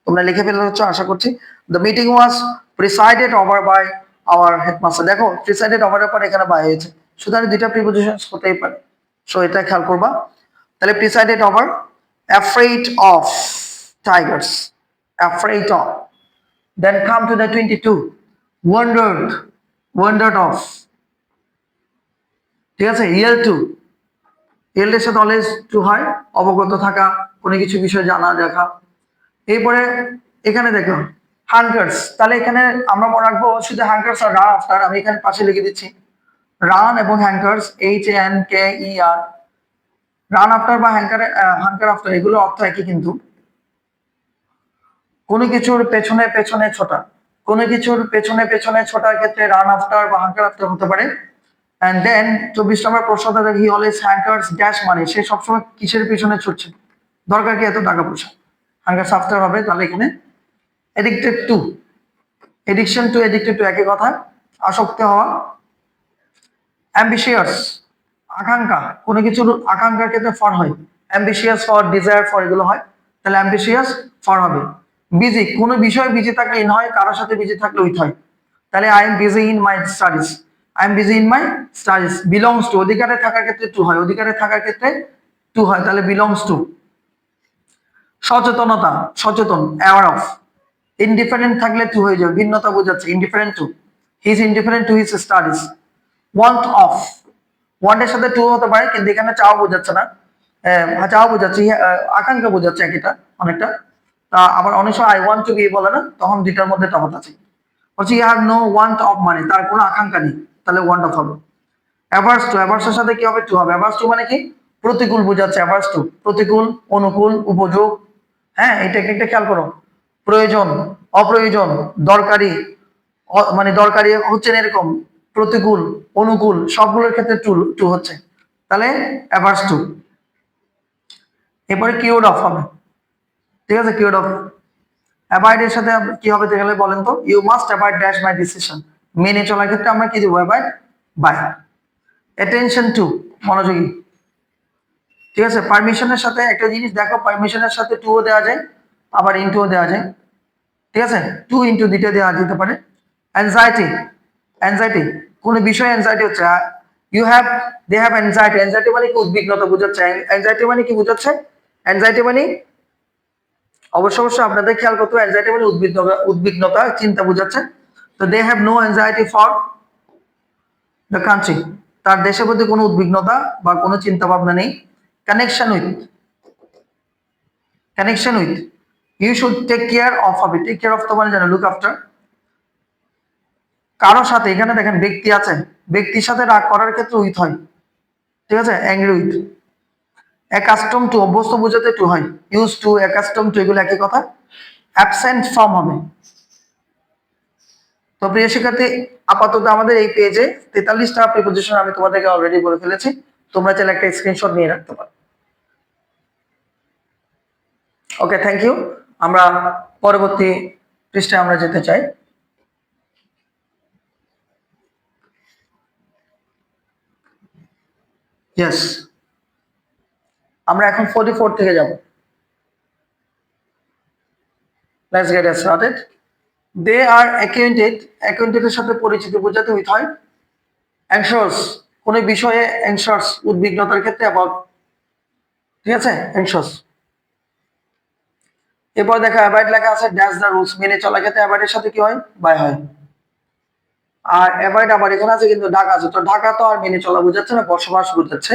তোমরা লিখে ফেলে হচ্ছে আশা করছি। The meeting was presided over by our headmaster. দেখো প্রিসাইডেড ওভারের পর এখানে বাই হয়েছে, সুতরাং দুইটা প্রিপোজিশন হতেই পারে। সো এটা খেয়াল করবা। তাহলে presided over, afraid of tigers, afraid of. Then come to the 22, wondered, wondered of. ঠিক আছে, ইয়ার টু, এর সাথে অলওয়েজ টু হয়, অবগত থাকা, কোনো কিছু বিষয়ে জানা দেখা। এরপরে এখানে দেখো হাঙ্কার্স, তাহলে এখানে আমরা মনে রাখবো শুধু হাঙ্কার্স আর রান আফটার, আমি এখানে পাশে লিখে দিচ্ছি রান এবং হ্যাঙ্কার্স, HANKER। রান আফটার বা হাঙ্কার আফটার এগুলো অর্থ একই, কিন্তু কোনো কিছুর পেছনে পেছনে ছোটা, কোনো কিছুর পেছনে পেছনে ছোটার ক্ষেত্রে রান আফটার বা হাঙ্কার আফটার হতে পারে। এন্ড দেন 24 নম্বর প্রশ্নটা দেখি, হি অলওয়েজ হ্যাঙ্কার্স ড্যাশ মানে, সে সবসময় কিসের পিছনে ছুটছে, দরকার কি এত টাকা পয়সা, হাঙ্কার্স আফটার হবে। তাহলে এখানে addicted to, addiction to addicted to একই কথা, আসক্ত হওয়া। অ্যাম্বিশিয়াস, আকাঙ্ক্ষা, কোনো কিছুর আকাঙ্ক্ষার ক্ষেত্রে ফর হয়, অ্যাম্বিশিয়াস ফর, ডিজায়ার ফর, এগুলো হয়। তাহলে অ্যাম্বিশিয়াস ফর হবে। বিজি, কোনো বিষয়ে বিজি থাকলে ইন হয়, কারোর সাথে বিজি থাকলে উইথ হয়। তাহলে I am busy in my studies, I am busy in my studies. Belongs to, অধিকারে থাকার ক্ষেত্রে টু হয়, অধিকারে থাকার ক্ষেত্রে টু হয়, তাহলে বিলংস টু। সচেতনতা, সচেতন, অ্যাওয়ার অফ। ইনডিফারেন্ট থাকলে টু হয়ে যাবে, ভিন্নতা বোঝাচ্ছে, indifferent to, he is indifferent to his studies. Want of, ওয়ান্টের সাথে টু হতে পারে, কিন্তু এখানে চাও বোঝাচ্ছে না, চাও বোঝাচ্ছে, আকাঙ্ক্ষা বোঝাচ্ছে একইটা অনেকটা। তা আবার অনেক সময় আই ওয়ান্ট টু বি বলে না, তখন দুইটার মধ্যে তফাৎ আছে। বলছি you have no want of মানে তার কোনো আকাঙ্ক্ষা নেই, তাহলে ওয়ান্ট অফ হবে। অ্যাভার্স টু, অ্যাভার্সের সাথে কি হবে, টু হবে। অ্যাভার্স টু মানে কি, প্রতিকূল বোঝাচ্ছে, অ্যাভার্স টু প্রতিকূল, অনুকূল, উপযোগ। হ্যাঁ, এই টেকনিকটা খেয়াল করো। প্রয়োজন, অপ্রয়োজন, দরকারি, মানে দরকারি হচ্ছে না এরকম, প্রতিকূল, অনুকূল, সবগুলোর ক্ষেত্রে টু টু হচ্ছে, তাহলে অ্যাভার্স টু। এরপরে কিওর্ড অফ হবে। ঠিক আছে, কিওর্ড অফ। অ্যাভয়েড এর সাথে কি হবে তাহলে বলেন তো, you must avoid dash my decision, মেনে চলার ক্ষেত্রে আমরা কি দেবো, অ্যাভয়েড বাই। অ্যাটেনশন টু, মনোযোগী। ঠিক আছে, পারমিশনের সাথে একটা জিনিস দেখো, পারমিশনের সাথে টুও দেওয়া যায়, আবার ইনটুও দেওয়া যায়। ঠিক আছে, টু ইনটু দুইটা দেওয়া যেতে পারে। অ্যাংজাইটি, অ্যাংজাইটি, কোনো বিষয়ে অ্যাংজাইটি হচ্ছে, you have, they have anxiety, anxiety মানে কি, উদ্বিগ্নতা বোঝাচ্ছে। অ্যাংজাইটি মানে কি বোঝাচ্ছে, অ্যাংজাইটি মানে অবশ্যই আপনাদের খেয়াল করতে হবে, অ্যাংজাইটি মানে উদ্বিগ্নতা, উদ্বিগ্নতা, চিন্তা বোঝাচ্ছে। তো they have no anxiety for the country, তার দেশের প্রতি কোনো উদ্বিগ্নতা বা কোনো চিন্তা ভাবনা নেই। Connection with, connection with, you should take care of হবে, টেক কেয়ার অফ তো মানে জানো লুক আফটার। কারোর সাথে, এখানে দেখেন ব্যক্তি আছে, ব্যক্তির সাথে রাগ করার ক্ষেত্রে উইথ হয়। ঠিক আছে, অ্যাংরি উইথ। অ্যাকাস্টম টু, অভ্যস্ত বোঝাতে টু হয়, ইউজ টু, অ্যাকাস্টম টু, এগুলো একই কথা। অ্যাবসেন্ট ফ্রম হবে। তো প্রিয় শিক্ষার্থী, আপাতত আমাদের এই পেজে 43টা প্রিপোজিশন আমি তোমাদেরকে অলরেডি বলে ফেলেছি, তোমরা চাইলে একটা স্ক্রিনশট নিয়ে রাখতে পারো। ওকে, থ্যাংক ইউ। আমরা পরবর্তী পৃষ্ঠায় আমরা যেতে চাই। ইয়েস, আমরা এখন 44 থেকে যাব। Let's get started. They are acquainted, অ্যাকুয়েন্টেডের সাথে পরিচিত বোঝাতে উইথ হয়। অ্যাংশাস, কোনো বিষয়ে অ্যাংশাস, উদ্বিগ্নতার ক্ষেত্রে অ্যাবাউট। ঠিক আছে, অ্যাংশাস। এরপর দেখো অ্যাভয়েড লেখা আছে, ড্যাশ দ্য রুলস, মেনে চলার ক্ষেত্রে অ্যাভয়েডের সাথে কি হয়, বাই হয়। আর অ্যাভয়েড আবার এখানে আছে কিন্তু ঢাকা আছে, তো ঢাকা তো আর মেনে চলা বোঝাচ্ছে না, বসবাস বোঝাচ্ছে।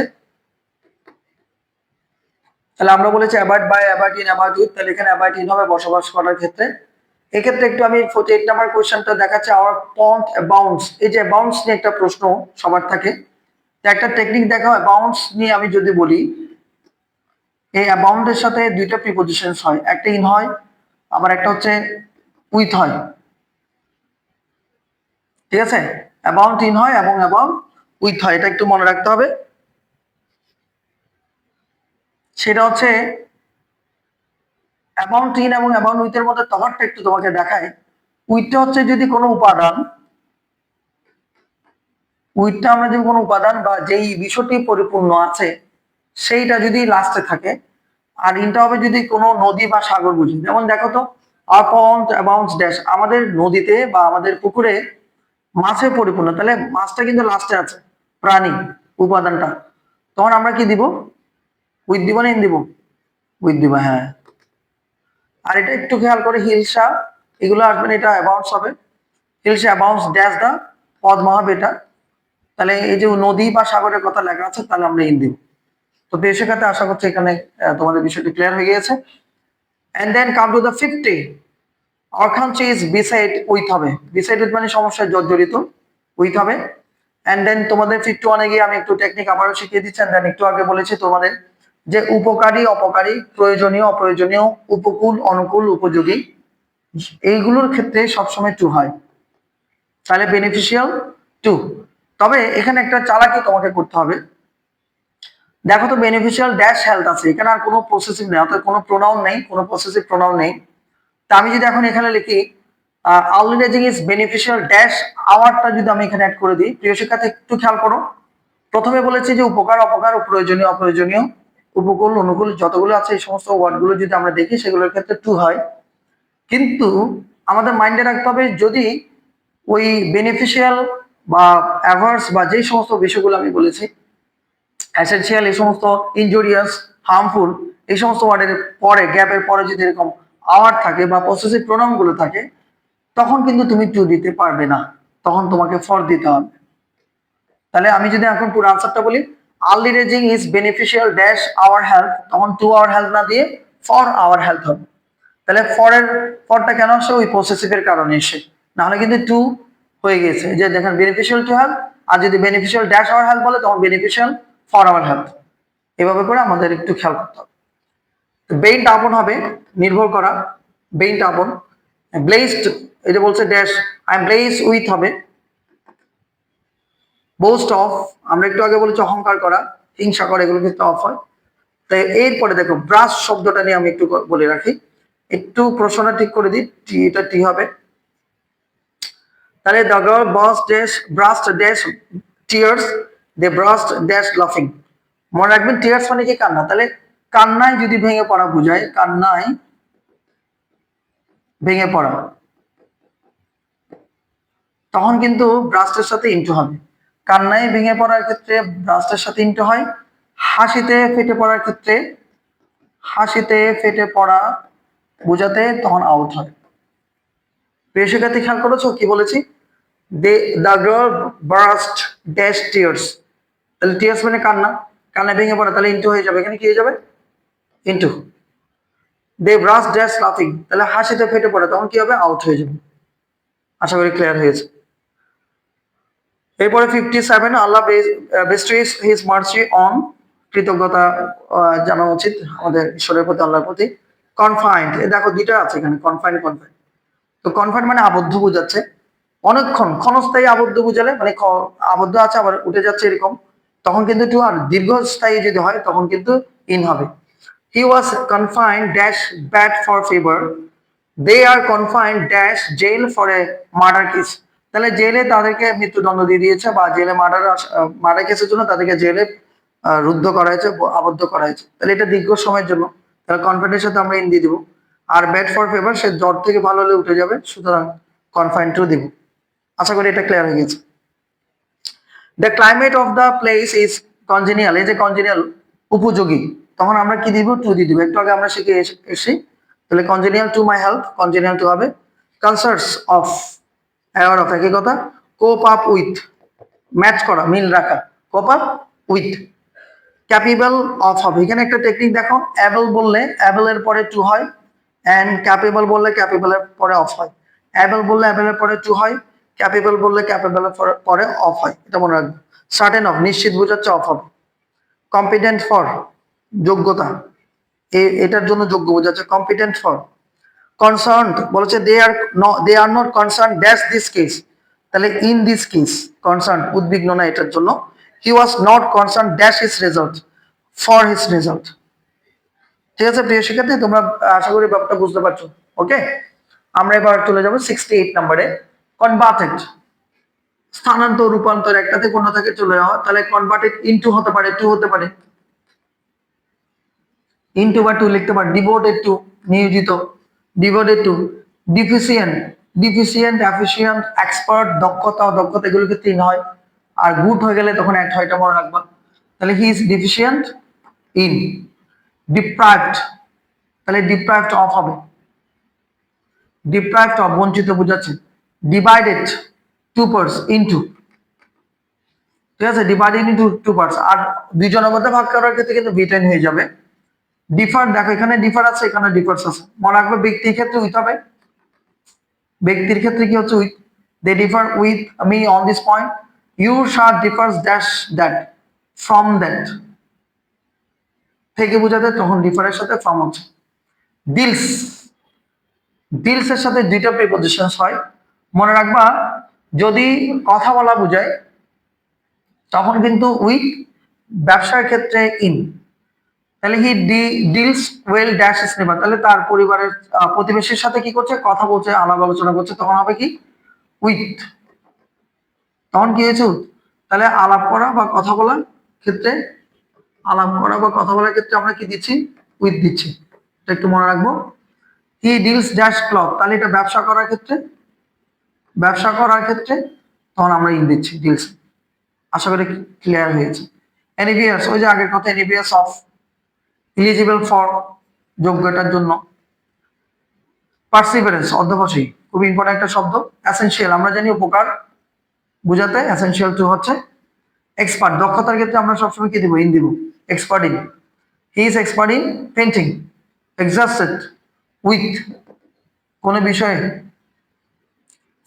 তাহলে আমরা বলেছি avoid by, avoid in, avoid with, তাহলে এখানে অ্যাভয়েড ইন হবে বসবাস করার ক্ষেত্রে। এক্ষেত্রে একটু আমি 48 নাম্বার কোয়েশ্চেনটা দেখাচ্ছি, আওয়ার পন্ট অ্যাবাউন্ডস। এই যে অ্যাবাউন্ডস নিয়ে একটা প্রশ্ন সবার থাকে, তো একটা টেকনিক দেখা হয় অ্যাবাউন্ডস নিয়ে। আমি যদি বলি, এই অ্যাবাউন্ডের সাথে দুইটা প্রিপোজিশনস হয়, একটা ইন হয়, আবার একটা হচ্ছে উইথ হয়। ঠিক আছে, অ্যাবাউন্ড ইন হয় এবং অ্যাবাউন্ড উইথ হয়, এটা একটু মনে রাখতে হবে। সেটা হচ্ছে অ্যাবাউন্ড ইন এবং অ্যাবাউন্ড উইথ এর মধ্যে তফাৎটা একটু তোমাকে দেখায়। উইথটা হচ্ছে যদি কোনো উপাদান, উইথটা আমরা যদি কোনো উপাদান বা যেই বিষয়টি পরিপূর্ণ আছে সেইটা যদি লাস্টে থাকে, আর ইনটা হবে যদি কোনো নদী বা সাগর বুঝি। যেমন দেখো তো, আর পন্ড অ্যাবাউন্ডস ড্যাশ, আমাদের নদীতে বা আমাদের পুকুরে মাছে পরিপূর্ণ, তাহলে মাছটা কিন্তু লাস্টে আছে, প্রাণী উপাদানটা, তখন আমরা কি দিব, উইথ দিব না ইন দিব, উইথ দিব, হ্যাঁ। আর এটা একটু খেয়াল করে, হিলসা এগুলো আসবে না, এটা অ্যাবাউন্টস হবে, হিলসা অ্যাবাউন্টস ড্যাশ দা পদ্মা হবে এটা। তাহলে এই যে নদী বা সাগরের কথা লেখা আছে, তাহলে আমরা ইন দিব। তো প্রিয় শিক্ষার্থী, আশা করছি এখানে তোমাদের বিষয়টি ক্লিয়ার হয়ে গিয়েছে। And then come to the 50, অর্থাৎ ইজ বিসাইড উইথ হবে, বিসাইড উইথ মানে সমস্যায় জর্জরিত, উইথ হবে। এন্ড দেন তোমাদের 51 গিয়ে আমি একটু টেকনিক আবারও শিখিয়ে দিচ্ছি। দেন একটু আগে বলেছি তোমাদের যে উপকারী অপকারী, প্রয়োজনীয় অপ্রয়োজনীয়, উপকূল অনুকূল উপযোগী, এইগুলোর ক্ষেত্রে সবসময় টু হয়, তাহলে বেনিফিশিয়াল টু। তবে এখানে একটা চালাকি তোমাকে করতে হবে, দেখো তো বেনিফিশিয়াল ড্যাশ হেলথ আছে, এখানে আর কোনো প্রসেসিভ নেই, অর্থাৎ কোনো প্রোনাউন নেই, কোনো প্রসেসিভ প্রোনাউন নেই। তা আমি যদি এখন এখানে লিখি আর্লি ইজ বেনিফিশিয়াল ড্যাশ আওয়ারটা যদি আমি এখানে অ্যাড করে দিই, প্রিয় শিক্ষার্থী একটু খেয়াল করো, প্রথমে বলেছি যে উপকার অপকার, প্রয়োজনীয় অপ্রয়োজনীয়, উপকূল অনুকূল, যতগুলো আছে এই সমস্ত ওয়ার্ডগুলো যদি আমরা দেখি সেগুলোর ক্ষেত্রে টু হয়। কিন্তু আমাদের মাইন্ডে রাখতে হবে, যদি ওই বেনিফিশিয়াল বা অ্যাভার্স বা যে সমস্ত বিষয়গুলো আমি বলেছি, এসেনশিয়াল, এই সমস্ত ইনজুরিয়াস, হার্মফুল, এই সমস্ত ওয়ার্ডের পরে, গ্যাপের পরে যদি এরকম আওয়ার থাকে বা পসেসিভ প্রোনাউন গুলো থাকে, তখন কিন্তু তুমি টু দিতে পারবে না, তখন তোমাকে ফর দিতে হবে। তাহলে আমি যদি এখন পুরো আনসারটা বলি, early raising is beneficial dash our health, তখন টু আওয়ার হেলথ না দিয়ে ফর আওয়ার হেলথ হবে। তাহলে ফরটা কেন আসে, ওই পসেসিভের কারণে এসে, না হলে কিন্তু টু হয়ে গেছে, যে দেখেন বেনিফিশিয়াল টু হেলথ, আর যদি বেনিফিশিয়াল ড্যাশ আওয়ার হেলথ বলে তখন বেনিফিশিয়াল ফর আওয়ার হেলথ। এভাবে করে আমাদের একটু খেয়াল করতে হবে। বেইনটা আপন হবে, নির্ভর করা, বেইনটা আপন। ব্লেসড, এটা বলছে dash, I am blessed with হবে। বোস্ট অফ, আমরা একটু আগে বলেছি অহংকার করা, হিংসা করা, এগুলো কিন্তু অফ হয়। তাই এরপরে দেখো ব্রাশ শব্দটা নিয়ে আমি একটু বলে রাখি, একটু প্রশ্নটা ঠিক করে দিই, টি, এটা টি হবে। তাহলে the girl burst dash tears, they burst dash লাফিং। মনে রাখবেন টিয়ার্স মানে কি, কান্না, তাহলে কান্নায় যদি ভেঙে পড়া বোঝায়, কান্নায় ভেঙে পড়া, তখন কিন্তু ব্রাস্টের সাথে ইন্টু হবে। কান্নায় ভেঙে পড়ার ক্ষেত্রে ব্রাস্টের সাথে ইন্টু হয়। হাসিতে ফেটে পড়ার ক্ষেত্রে, হাসিতে ফেটে পড়া বোঝাতে তখন আউট হয়। প্রিয় শিক্ষার্থী, খেয়াল করেছো কি বলেছি, the girl burst dash tears, তাহলে টিয়ার্স মানে কান্না, কান্না ভেঙে পড়া, তাহলে ইন্টু হয়ে যাবে, এখানে কি হয়ে যাবে, ইন্টু। দে ব্রাস্ট ড্যাশ লাফিং, তাহলে হাসিতে ফেটে পড়া, তখন কি হবে, আউট হয়ে যাবে। আশা করি ক্লিয়ার হয়েছে। এরপরে 57, আল্লাহ বেস্ট্রিজ হিজ মার্সি অন, কৃতজ্ঞতা জানা উচিত আমাদের ঈশ্বরের প্রতি, আল্লাহর প্রতি। কনফাইন্ড, এ দেখো দুইটা আছে এখানে, কনফাইন্ড কনফাইন্ড। তো কনফাইন্ড মানে আবদ্ধ বোঝাচ্ছে, অনেকক্ষণ, ক্ষণস্থায়ী আবদ্ধ বুঝালে মানে আবদ্ধ আছে আবার উঠে যাচ্ছে এরকম, তখন কিন্তু টু। আর দীর্ঘস্থায়ী যদি হয় তখন কিন্তু ইন হবে। He was confined dash bed for fever, they are confined dash jail for a murder case, তাহলে জেলে তাদেরকে মৃত্যুদণ্ড দিয়ে দিয়েছে, বা জেলে মার্ডার কেসের জন্য তাদেরকে জেলে রুদ্ধ করা হয়েছে, আবদ্ধ করা হয়েছে, তাহলে এটা দীর্ঘ সময়ের জন্য, তাহলে কনফাইন্ডের সাথে আমরা ইন দিয়ে দিব। আর ব্যাড ফর ফেভার, সে জ্বর থেকে ভালো হলে উঠে যাবে, সুতরাং কনফাইন্ড টু দিব। আশা করি এটা ক্লিয়ার হয়ে গেছে। The climate of the place is congenial, এই যে কনজেনিয়াল উপযোগী, তখন আমরা কি দিব, টু দিয়ে দিব, একটু আগে আমরা শিখে এসেছি। তাহলে congenial to my health, congenial to হবে। কনসার্টস অফ, অ্যাওয়ার অফ, একই কথা। কোপ আপ উইথ, ম্যাচ করা, মিল রাখা, cope up with. Capable of হবে, এখানে একটা টেকনিক দেখো, অ্যাবল বললে অ্যাবল এর পরে টু হয়, এন্ড ক্যাপেবল বললে ক্যাপেবল এর পরে অফ হয়। অ্যাবল বললে অ্যাবল এর পরে টু হয়, ক্যাপেবল বললে ক্যাপেবল এর পরে অফ হয়, এটা মনে রাখবে। সার্টেন অফ, নিশ্চিত বোঝাচ্ছে, অফ হবে। কম্পিটেন্ট ফর, যোগ্যতা, এটার জন্য যোগ্য বোঝাচ্ছে, কম্পিটেন্ট ফর। কনসার্নড বলেছে they are not concern dash this case, তাহলে ইন দিস কেস, কনসার্ন উদ্বিগ্ন না এটার জন্য। He was not concern dash his result, for his result. ঠিক আছে প্রিয় শিক্ষার্থী, তোমরা আশা করি ব্যাপারটা বুঝতে পারছো। ওকে, আমরা এবার চলে যাবো 68 নম্বরে, কনভার্টেড, স্থানান্তর, রূপান্তর, একটা থেকে অন্য থেকে চলে যাওয়া, তাহলে কনভার্টেড ইনটু হতে পারে, টু হতে পারে, ইনটু বা টু লিখতে পারে। ডিভোটেড টু, নিয়োজিত, devoted to. Deficient, deficient, efficient, expert, দক্ষতা, দক্ষতা এগুলোর ক্ষেত্রে ইন হয়। আর গুড হয়ে গেলে তখন অ্যাট হয়, এটা মনে রাখবা। তাহলে he is deficient in. Deprived, তাহলে ডিপ্রাইভড অফ হবে। ডিপ্রাইভড অফ বঞ্চিত বোঝাচ্ছে। ডিভাইডেড টু পার্টস ইনটু, ঠিক আছে, ডিভাইডেড ইনটু টু পার্টস। আর দুইজনের মধ্যে ভাগ করার ক্ষেত্রে কিন্তু বিটেন হয়ে যাবে। ডিফার, দেখো এখানে ডিফার আছে, এখানে ডিফার্স আছে, মনে রাখবে ব্যক্তির ক্ষেত্রে উইথ হবে। ব্যক্তির ক্ষেত্রে কি হচ্ছে with. They differ with me on this point, your shirt differs dash that from that, থেকে বোঝাতে তখন ডিফারের সাথে ফ্রম হচ্ছে। ডিলস, ডিলস এর সাথে দুইটা প্রিপজিশনস হয়, মনে রাখবা। যদি কথা বলা বোঝায় তখন কিন্তু উইথ, ব্যবসার ক্ষেত্রে ইন। তাহলে he deals well dash his নেবার, তাহলে তার পরিবারের প্রতিবেশীর সাথে কি করছে, কথা বলছে, আলাপ আলোচনা করছে, তখন হবে কি উইথ। তখন কি হয়েছে, তাহলে আলাপ করা বা কথা বলার ক্ষেত্রে, আলাপ করা বা কথা বলার ক্ষেত্রে আমরা কি দিচ্ছি, উইথ দিচ্ছি, এটা একটু মনে রাখবো। হি ডিলস ড্যাশ ক্লথ, তাহলে এটা ব্যবসা করার ক্ষেত্রে, ব্যবসা করার ক্ষেত্রে তখন আমরা ইন দিচ্ছি ডিলস। আশা করি ক্লিয়ার হয়েছে। এনিভিয়াস, ওই যে আগের কথা, এনিভিয়াস অফ, এলিজিবল ফর, যোগ্যতার জন্য। পার্সিভারেন্স, অধ্যবসায়ী, খুব ইম্পর্টেন্ট একটা শব্দ। এসেনশিয়াল, আমরা জানি উপকার বুঝাতে, এসেনশিয়াল টু হচ্ছে। এক্সপার্ট, দক্ষতার ক্ষেত্রে আমরা সবসময় কি দিব, ইন দিব, expert in. He is expert in painting. Exhausted with, কোন বিষয়ে।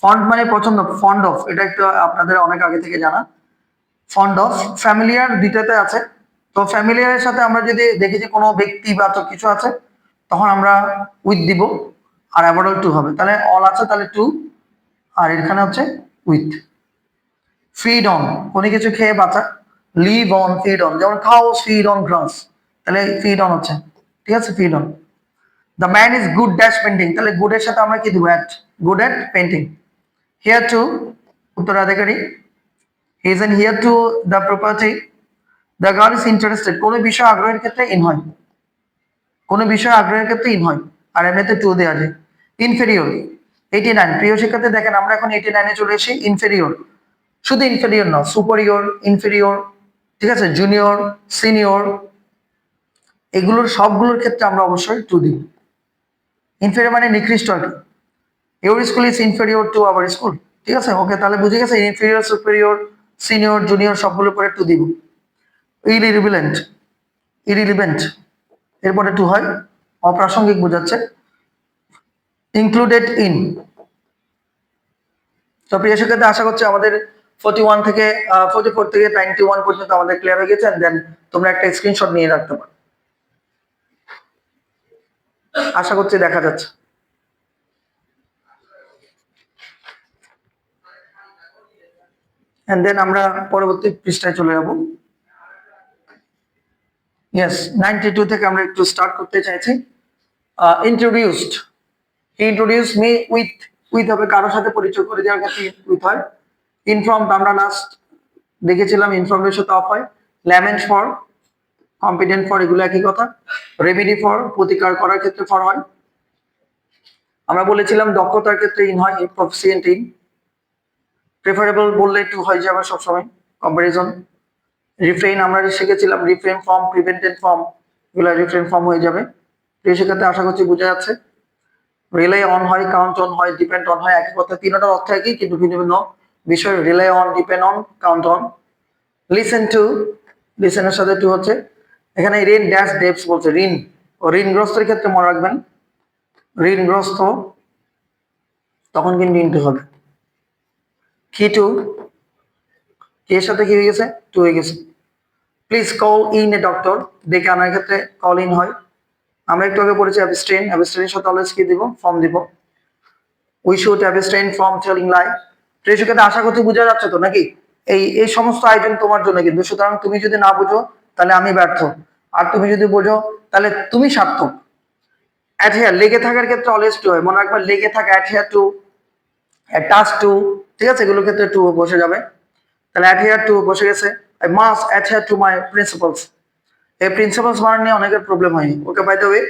ফন্ড মানে পছন্দ, ফন্ড অফ, এটা একটু আপনাদের অনেক আগে থেকে জানা। ফন্ড অফ, ফ্যামিলিয়ার দুইটাতে আছে। তো ফ্যামিলিয়ারের সাথে আমরা যদি দেখি যে কোনো ব্যক্তি বা তো কিছু আছে, তখন আমরা উইথ দিব, আর অ্যাভয়েড টু হবে। তাহলে অল আছে, তাহলে টু, আর এখানে হচ্ছে উইথ। ফিড অন, কোনো কিছু খেয়ে বাঁচা। লিভ অন, ফিড অন, যেমন কাউস ফিড অন গ্রাস, তাহলে ফিড অন হচ্ছে, ঠিক আছে, feed on. The man is good dash painting, তাহলে গুড এর সাথে আমরা কি দিব, at, good at painting. Heir to, উত্তরাধিকারী। He is an heir to the property. The girl is interested, কোনো বিষয়ে আগ্রহের ক্ষেত্রে ইন হয়, কোনো বিষয়ে আগ্রহের ক্ষেত্রে ইন হয়, আর এমনিতে টু দেওয়া যায়। ইনফেরিয়র, 89, প্রিয় শিক্ষার্থী দেখেন আমরা এখন 89-এ চলে এসেছি। ইনফেরিয়র, শুধু ইনফেরিয়র না, সুপারিয়র, ইনফেরিয়র, ঠিক আছে, জুনিয়র, সিনিয়র, এগুলোর সবগুলোর ক্ষেত্রে আমরা অবশ্যই টু দিব। ইনফেরিয়র মানে নিকৃষ্ট আর কি। Your school is inferior to our school, ঠিক আছে, ওকে, তাহলে বুঝে গেছে। ইনফেরিয়র, সুপেরিয়র, সিনিয়র, জুনিয়র সবগুলোর পরে টু দিব। ইরিলিভেন্ট, ইরিলিভেন্ট, এরপরে টু হয়, অপ্রাসঙ্গিক বোঝাচ্ছে। Included in. তো প্রিয় শিক্ষার্থী, আশা করছি আমাদের 41 থেকে 44 থেকে 91 পর্যন্ত আমাদের ক্লিয়ার হয়ে গেছে। দেন তোমরা একটা স্ক্রিনশট নিয়ে রাখতে পারো, আশা করছি দেখা যাচ্ছে। এন্ড দেন আমরা পরবর্তী পৃষ্ঠায় চলে যাব। ইয়েস, 92 থেকে আমরা একটু স্টার্ট করতে চাইছি। Introduced, he introduce me with, with হবে কারোর সাথে পরিচয় করে দেওয়ার ক্ষেত্রে উইথ হয়। ইনফর্মড, আমরা লাস্ট দেখেছিলাম ইনফর্মের সাথে অফ হয়। ল্যামেন্ট ফর, কম্পিটেন্ট ফর, এগুলো একই কথা। রেমেডি ফর, প্রতিকার করার ক্ষেত্রে ফর হয়। আমরা বলেছিলাম দক্ষতার ক্ষেত্রে ইন হয়, প্রফিসিয়েন্ট ইন। প্রেফারেবল বললে টু হয় যাবে সবসময়, কম্পারিজন। রিফ্রেইন আমরা শিখেছিলাম, রিফ্রেইন ফর্ম, প্রিভেন্টেড ফর্ম, এগুলো রিফ্রেইন ফর্ম হয়ে যাবে। এই সেক্ষেত্রে আশা করছি বোঝা যাচ্ছে। রিলাই অন হয়, কাউন্ট অন হয়, ডিপেন্ড অন হয়, একই কথা, তিনটার অর্থ একই কিন্তু ভিন্ন ভিন্ন বিষয়। Rely on, depend on, count on. Listen to, লিসেনের সাথে টু হচ্ছে। এখানে ঋণ ড্যাশ ডেপস বলছে, ঋণ ও ঋণগ্রস্তের ক্ষেত্রে মনে রাখবেন, ঋণগ্রস্ত, তখন কিন্তু ইনটু হবে। কি টু, কি এর সাথে কি হয়ে গেছে, টু হয়ে গেছে। Please call in a doctor, ডেকে আনার ক্ষেত্রে কল ইন হয়। আমরা একটু আগে পড়েছি অ্যাবস্টেইন, অ্যাবস্টেইনের সাথে অলওয়েজ কি দিব, ফর্ম দিব। We should abstain from telling lie. প্রেক্ষিতে আশা করতে বোঝা যাচ্ছে তো নাকি? এই সমস্ত আয়োজন তোমার জন্য কিন্তু, সুতরাং তুমি যদি না বুঝো তাহলে আমি ব্যর্থ, আর তুমি যদি বোঝো তাহলে তুমি সার্থক। অ্যাডহেয়ার, লেগে থাকার ক্ষেত্রে অলওয়েজ টু হয়, মনে রাখবা, লেগে থাকা, অ্যাডহেয়ার টু, টাচ টু, ঠিক আছে, এগুলোর ক্ষেত্রে টু বসে যাবে। তাহলে অ্যাডহেয়ার টু বসে গেছে। I must adhere to my principles, এই প্রিন্সিপালস মানে নিয়ে অনেকের প্রবলেম হয়। Okay, by the way,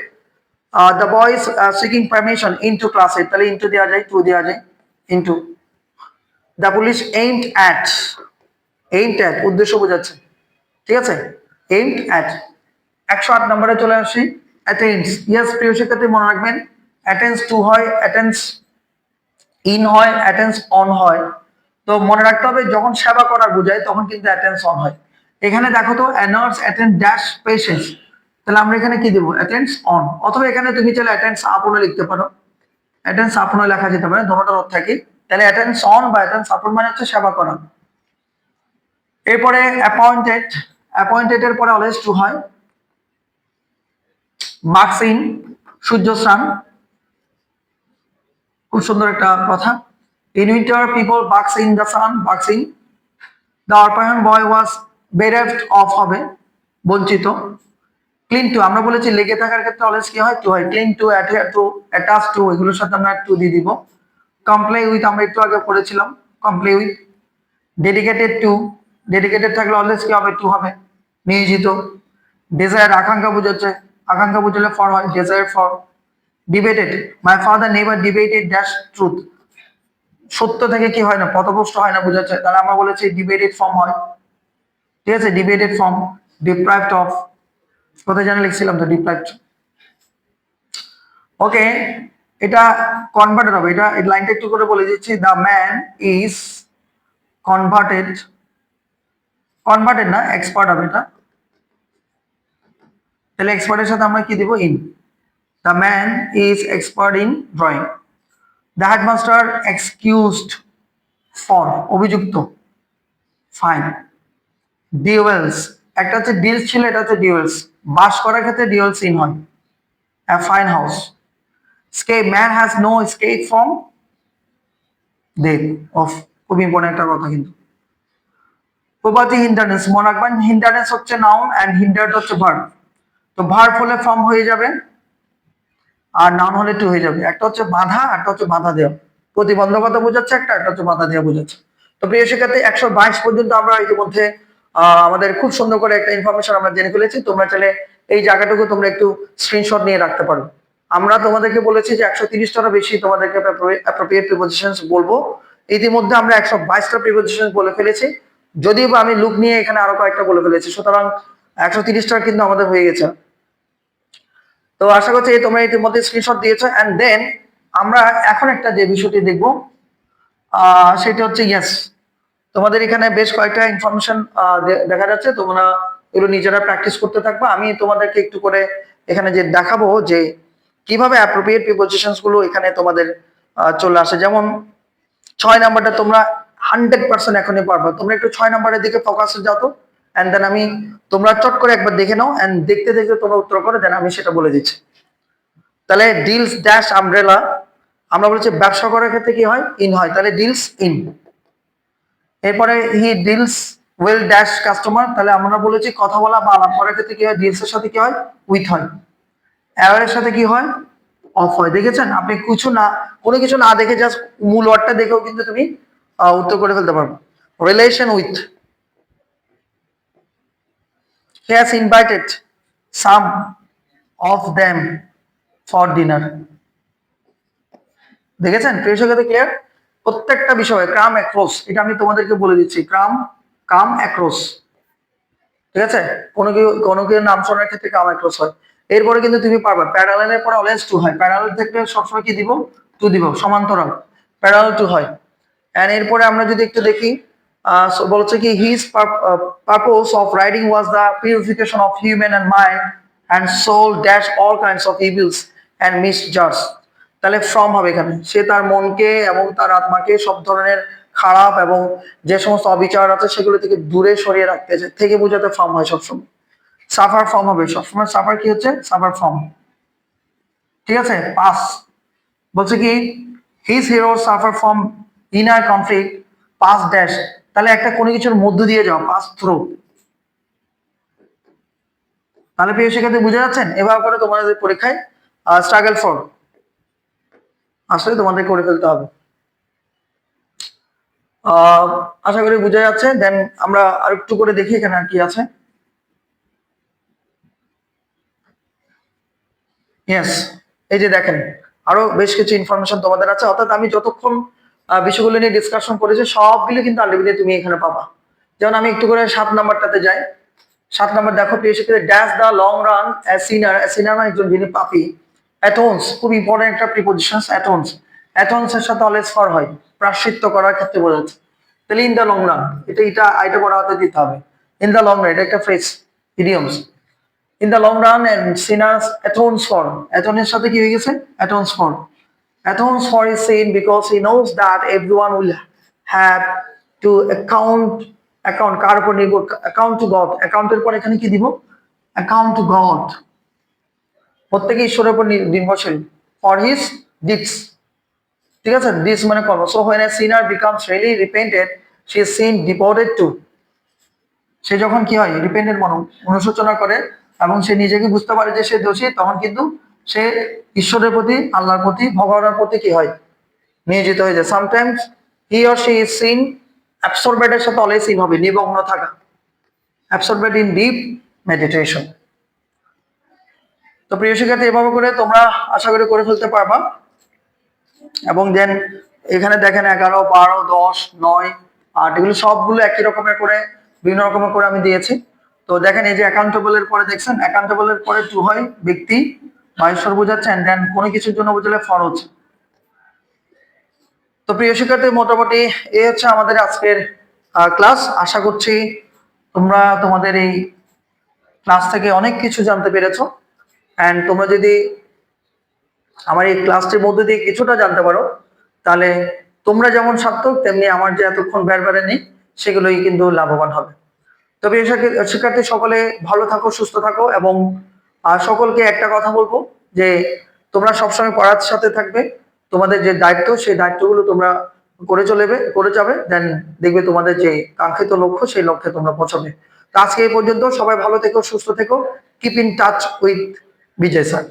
the boys seeking permission into ক্লাসে, তাহলে ইনটু দেওয়া যায়, টু দেওয়া যায়, into. The police aimed at উদ্দেশ্য বোঝাচ্ছে, ঠিক আছে, এইমড অ্যাট। 108 নম্বরে চলে আসি, অ্যাটেন্ডস। ইয়েস প্রিয় শিক্ষার্থী মনে রাখবেন, অ্যাটেন্ডস টু হয়, অ্যাটেন্ডস ইন হয়, অ্যাটেন্ডস অন হয়। তো মনে রাখতে হবে যখন সেবা করার বোঝায় তখন কিন্তু অ্যাটেন্ডস অন হয়। এখানে দেখো তো, নার্স অ্যাটেন্ড ড্যাশ পেশেন্টস, তাহলে আমরা এখানে কি দেবো, অ্যাটেন্ডস অন। অথবা এখানে তুমি চাইলে অ্যাটেন্ডস আপনও লিখতে পারো, অ্যাটেন্ডস আপনও লেখা যেতে পারে, দুটোটার অর্থ একই। তাহলে অ্যাটেন্ডস অন বা অ্যাটেন্ডস আপন মানে হচ্ছে সেবা করা। এরপরে অ্যাপয়েন্টেড, অ্যাপয়েন্টেড এর পরে অলওয়েজ টু হয়। মার্কস ইন, সূর্যস্নান, খুব সুন্দর একটা কথা। In winter people basks in the sun, basks in. The orphan boy was bereaved of হবে, বঞ্চিত। ক্লিন টু, আমরা বলেছি লেগে থাকার ক্ষেত্রে অলওয়েজ কি হয়, টু হয়। Clean to, adhere to, attach to, এগুলোর সাথে আমরা টু দিয়ে দিব। কমপ্লাই উইথ আমরা একটু আগে পড়েছিলাম, comply with. Dedicated to, dedicated থাকলে অলওয়েজ কি হবে, টু হবে, নিয়োজিত। ডিজায়ার, আকাঙ্ক্ষা বোঝাচ্ছে, আকাঙ্ক্ষা বুঝলে ফর হয়, desire for. Debated, my father never debated dash truth, সত্য থেকে কি হয় না, পথভ্রষ্ট হয় না বোঝাচ্ছে, তাহলে আমরা বলেছি ডিবেটেড ফর্ম হয়, ঠিক আছে, ডিবেটেড ফর্ম। ডিপ্রাইভড অফ, কোথায় জানা লিখছিলাম তো, ডিপ্রাইভড। ওকে, এটা কনভার্টেড হবে, এটা এই লাইনটা একটু করে বলে দিচ্ছি। The man is converted, converted না, এক্সপার্ট হবে এটা, তাহলে এক্সপার্টের সাথে আমরা কি দিব, in. The man is expert in drawing. The headmaster excused for, অভিযুক্ত, ফাইন। ডিউয়েলস, একটা হচ্ছে ডিলস ছিল, এটা হচ্ছে ডিউয়েলস, বাস করার ক্ষেত্রে ডিউয়েলস ইন হয়। A fine house. Escape, man has no escape from death of, খুব ইম্পর্টেন্ট একটা কথা কিন্তু। প্রপার্টি হিন্ডারনেস, মনে রাখবেন হিন্ডারনেস হচ্ছে নাউন এন্ড হিন্ডার্ড হচ্ছে ভার্ব। তো ভার্ব হলে ফর্ম হয়ে যাবে আর নাউন হলে টু হয়ে যাবে। একটা হচ্ছে বাধা, একটা হচ্ছে বাধা দেওয়া, প্রতিবন্ধকতা বোঝাচ্ছে একটা, একটা হচ্ছে বাধা দেওয়া বোঝাচ্ছে। তো প্রিয় শিক্ষার্থী 122 পর্যন্ত আমরা ইতিমধ্যে আমাদের খুব সুন্দর করে একটা ইনফরমেশন আমরা জেনে ফেলেছি। তোমরা চাইলে এই জায়গাটুকু তোমরা একটু স্ক্রিনশট নিয়ে রাখতে পারো। আমরা তোমাদেরকে বলেছি যে 130টারও বেশি তোমাদেরকে অ্যাপ্রোপ্রিয়েট প্রিপোজিশনস বলবো। ইতিমধ্যে আমরা 122টা প্রিপোজিশন বলে ফেলেছি, যদিও বা আমি লুক নিয়ে এখানে আরো কয়েকটা বলে ফেলেছি, সুতরাং 130টা কিন্তু আমাদের হয়ে গেছে। তো আশা করছি তোমরা ইতিমধ্যে স্ক্রিনশট দিয়েছো। এন্ড দেন আমরা এখন একটা যে বিষয়টি দেখবো সেটা হচ্ছে ইয়েস, তোমাদের এখানে বেশ কয়েকটা ইনফরমেশন দেখা যাচ্ছে, তোমরা এগুলো নিজেরা প্র্যাকটিস করতে থাকবে। আমি তোমাদেরকে একটু করে এখানে যে দেখাবো যে কিভাবে অ্যাপ্রোপ্রিয়েট প্রিপোজিশনস গুলো এখানে তোমাদের চলে আসে। যেমন 6 নাম্বারটা তোমরা 100% এখনই পারবে, তোমরা একটু 6 নাম্বারের দিকে ফোকাসে যাও তো। এন্ড দেন আমি, তোমরা চট করে একবার দেখে নাও এন্ড দেখতে দেখতে তোমরা উত্তর করো, দেন আমি সেটা বলে দিচ্ছি। তাহলে ডিলস ড্যাশ আমব্রেলা, আমরা বলেছি ব্যবসা করার ক্ষেত্রে কি হয়, ইন হয়, তাহলে ডিলস ইন। এরপরে he deals well dash customer, তাহলে আমরা বলেছি কথা বলা বা আলাপ করার ক্ষেত্রে কি হয়, ডিলস এর সাথে কি হয়, উইথ হয়। অ্যাওয়ার এর সাথে কি হয়, অফ হয়। দেখেছেন, আপনি কিছু না, কোনো কিছু না দেখে জাস্ট মূল ওয়ার্ডটা দেখেও কিন্তু তুমি উত্তর করে ফেলতে পারবে। Relation with, he has invited some of them for dinner. দেখেছেন প্রিয় শিক্ষার্থী, ক্লিয়ার? প্রত্যেকটা বিষয়ে কাম অ্যাক্রস, এটা আমি তোমাদেরকে বলে দিচ্ছি, কাম অ্যাক্রস, ঠিক আছে, কোনো কি নাম শোনার ক্ষেত্রে কাম অ্যাক্রস হয়। এরপরে কিন্তু তুমি পারবে, প্যারালালের পরে অলওয়েজ টু হয়, প্যারালাল থেকে সবসময় কি দিব, টু দিব, সমান্তরাল, প্যারালাল টু হয়। এন্ড এরপরে আমরা যদি একটু দেখি, বলছে কি his purpose of riding was the purification of human and mind and soul dash all kinds of evils and misdeeds. তাহলে ফ্রম হবে এখানে, সে তার মনকে এবং তার আত্মাকে সব ধরনের খারাপ এবং যে সমস্ত অবিচার আছে সেগুলো থেকে দূরে সরিয়ে রাখতে থেকে বোঝাতে ফর্ম হয় সবসময়। সাফার ফর্ম হবে সবসময়, সাফার কি হচ্ছে, সাফার ফর্ম, ঠিক আছে। পাস, বলছে কি his hero suffer from inner conflict pass dash, তাহলে একটা কোনো কিছুর মধ্য দিয়ে যাও, পাস থ্রু। তাহলে প্রিয় শিক্ষার্থী বুঝে যাচ্ছেন, এবার করে তোমাদের পরীক্ষায় স্ট্রাগল ফর আসলে তোমাদের করে ফেলতে হবে। আশা করি বুঝে যাচ্ছে। দেন আমরা আর একটু করে দেখি এখানে আর কি আছে। ইয়েস, এই যে দেখেন আরো বেশ কিছু ইনফরমেশন তোমাদের আছে, অর্থাৎ আমি যতক্ষণ বিষয়গুলো নিয়ে ডিসকাশন করেছি সবগুলো কিন্তু আলটিমেটলি তুমি এখানে পাবা। যেমন আমি একটু করে 7 নাম্বারটাতে যাই। 7 নাম্বার দেখো প্রিয় শিক্ষার্থী, ড্যাশ দ্য লং রান সিনার মানে একজন যিনি পাপি। অ্যাটোনস খুব ইম্পর্টেন্ট একটা প্রিপোজিশন। অ্যাটোনস এর সাথে অলওয়েজ ফর হয়, প্রায়শ্চিত্ত করার ক্ষেত্রে বোঝাচ্ছে। তাহলে ইন দ্য লং রান, এটা বড় হাতে দিতে হবে। ইন দ্য লং রান এটা একটা phrase, idioms. In the long run and sinners atones for, অ্যাটোনের সাথে কি হয়ে গেছে, atones for. Atones for is sin because he knows that everyone will have to account কার উপর নির্ভর, অ্যাকাউন্ট টু গড। অ্যাকাউন্টের পর এখানে কি দিব, অ্যাকাউন্ট টু গড, প্রত্যেকে ঈশ্বরের উপর নির্ভরশীল। ফর হিজ ডিডস, ঠিক আছে, দিস মানে কর্ম। So when a sinner becomes really repented she is seen devoted to, সে যখন কি হয় রিপেন্টেড অনুশোচনা করে এবং সে নিজেকে বুঝতে পারে যে সে দোষী, তখন কিন্তু সে ঈশ্বরের প্রতি, আল্লাহর প্রতি, ভগবানের প্রতি কি হয়, নিয়োজিত হয়ে যায়। Sometimes he or she is seen absorbed এর সাথে অলওয়েজ সিন হবে, নিমগ্ন থাকা, অ্যাবসর্বেড ইন ডিপ মেডিটেশন। তো প্রিয় শিক্ষার্থী এভাবে করে তোমরা আশা করি করে ফেলতে পারবা। এবং দেন এখানে দেখেন 11, 12, 10, 9, 8 এগুলো সবগুলো একই রকমের করে বিভিন্ন রকমের করে আমি দিয়েছি। তো দেখেন এই যে অ্যাকাউন্টেবল এর পরে দেখছেন, অ্যাকাউন্টেবল এর পরে টু হয় ব্যক্তি বা ঈশ্বর বোঝাচ্ছে, এন্ড দেন কোনো কিছুর জন্য বোঝালে ফরজ। তো প্রিয় শিক্ষার্থী মোটামুটি এই হচ্ছে আমাদের আজকের ক্লাস। আশা করছি তোমরা তোমাদের এই ক্লাস থেকে অনেক কিছু জানতে পেরেছো। এন্ড তোমরা যদি আমার এই ক্লাসটির মধ্যে দিয়ে কিছুটা জানতে পারো, তাহলে তোমরা যেমন সার্থক, তেমনি আমার যে এতক্ষণ বেড়ে নেই সেগুলোই কিন্তু লাভবান হবে। তবে শিক্ষার্থী সকলে ভালো থাকো, সুস্থ থাকো, এবং সকলকে একটা কথা বলবো যে তোমরা সবসময় পড়ার সাথে থাকবে। তোমাদের যে দায়িত্ব, সেই দায়িত্বগুলো তোমরা করে যাবে, দেন দেখবে তোমাদের যে কাঙ্ক্ষিত লক্ষ্য, সেই লক্ষ্যে তোমরা পৌঁছাবে। তো আজকে এই পর্যন্ত, সবাই ভালো থেকো, সুস্থ থেকো, keep in touch with Bijoy sir.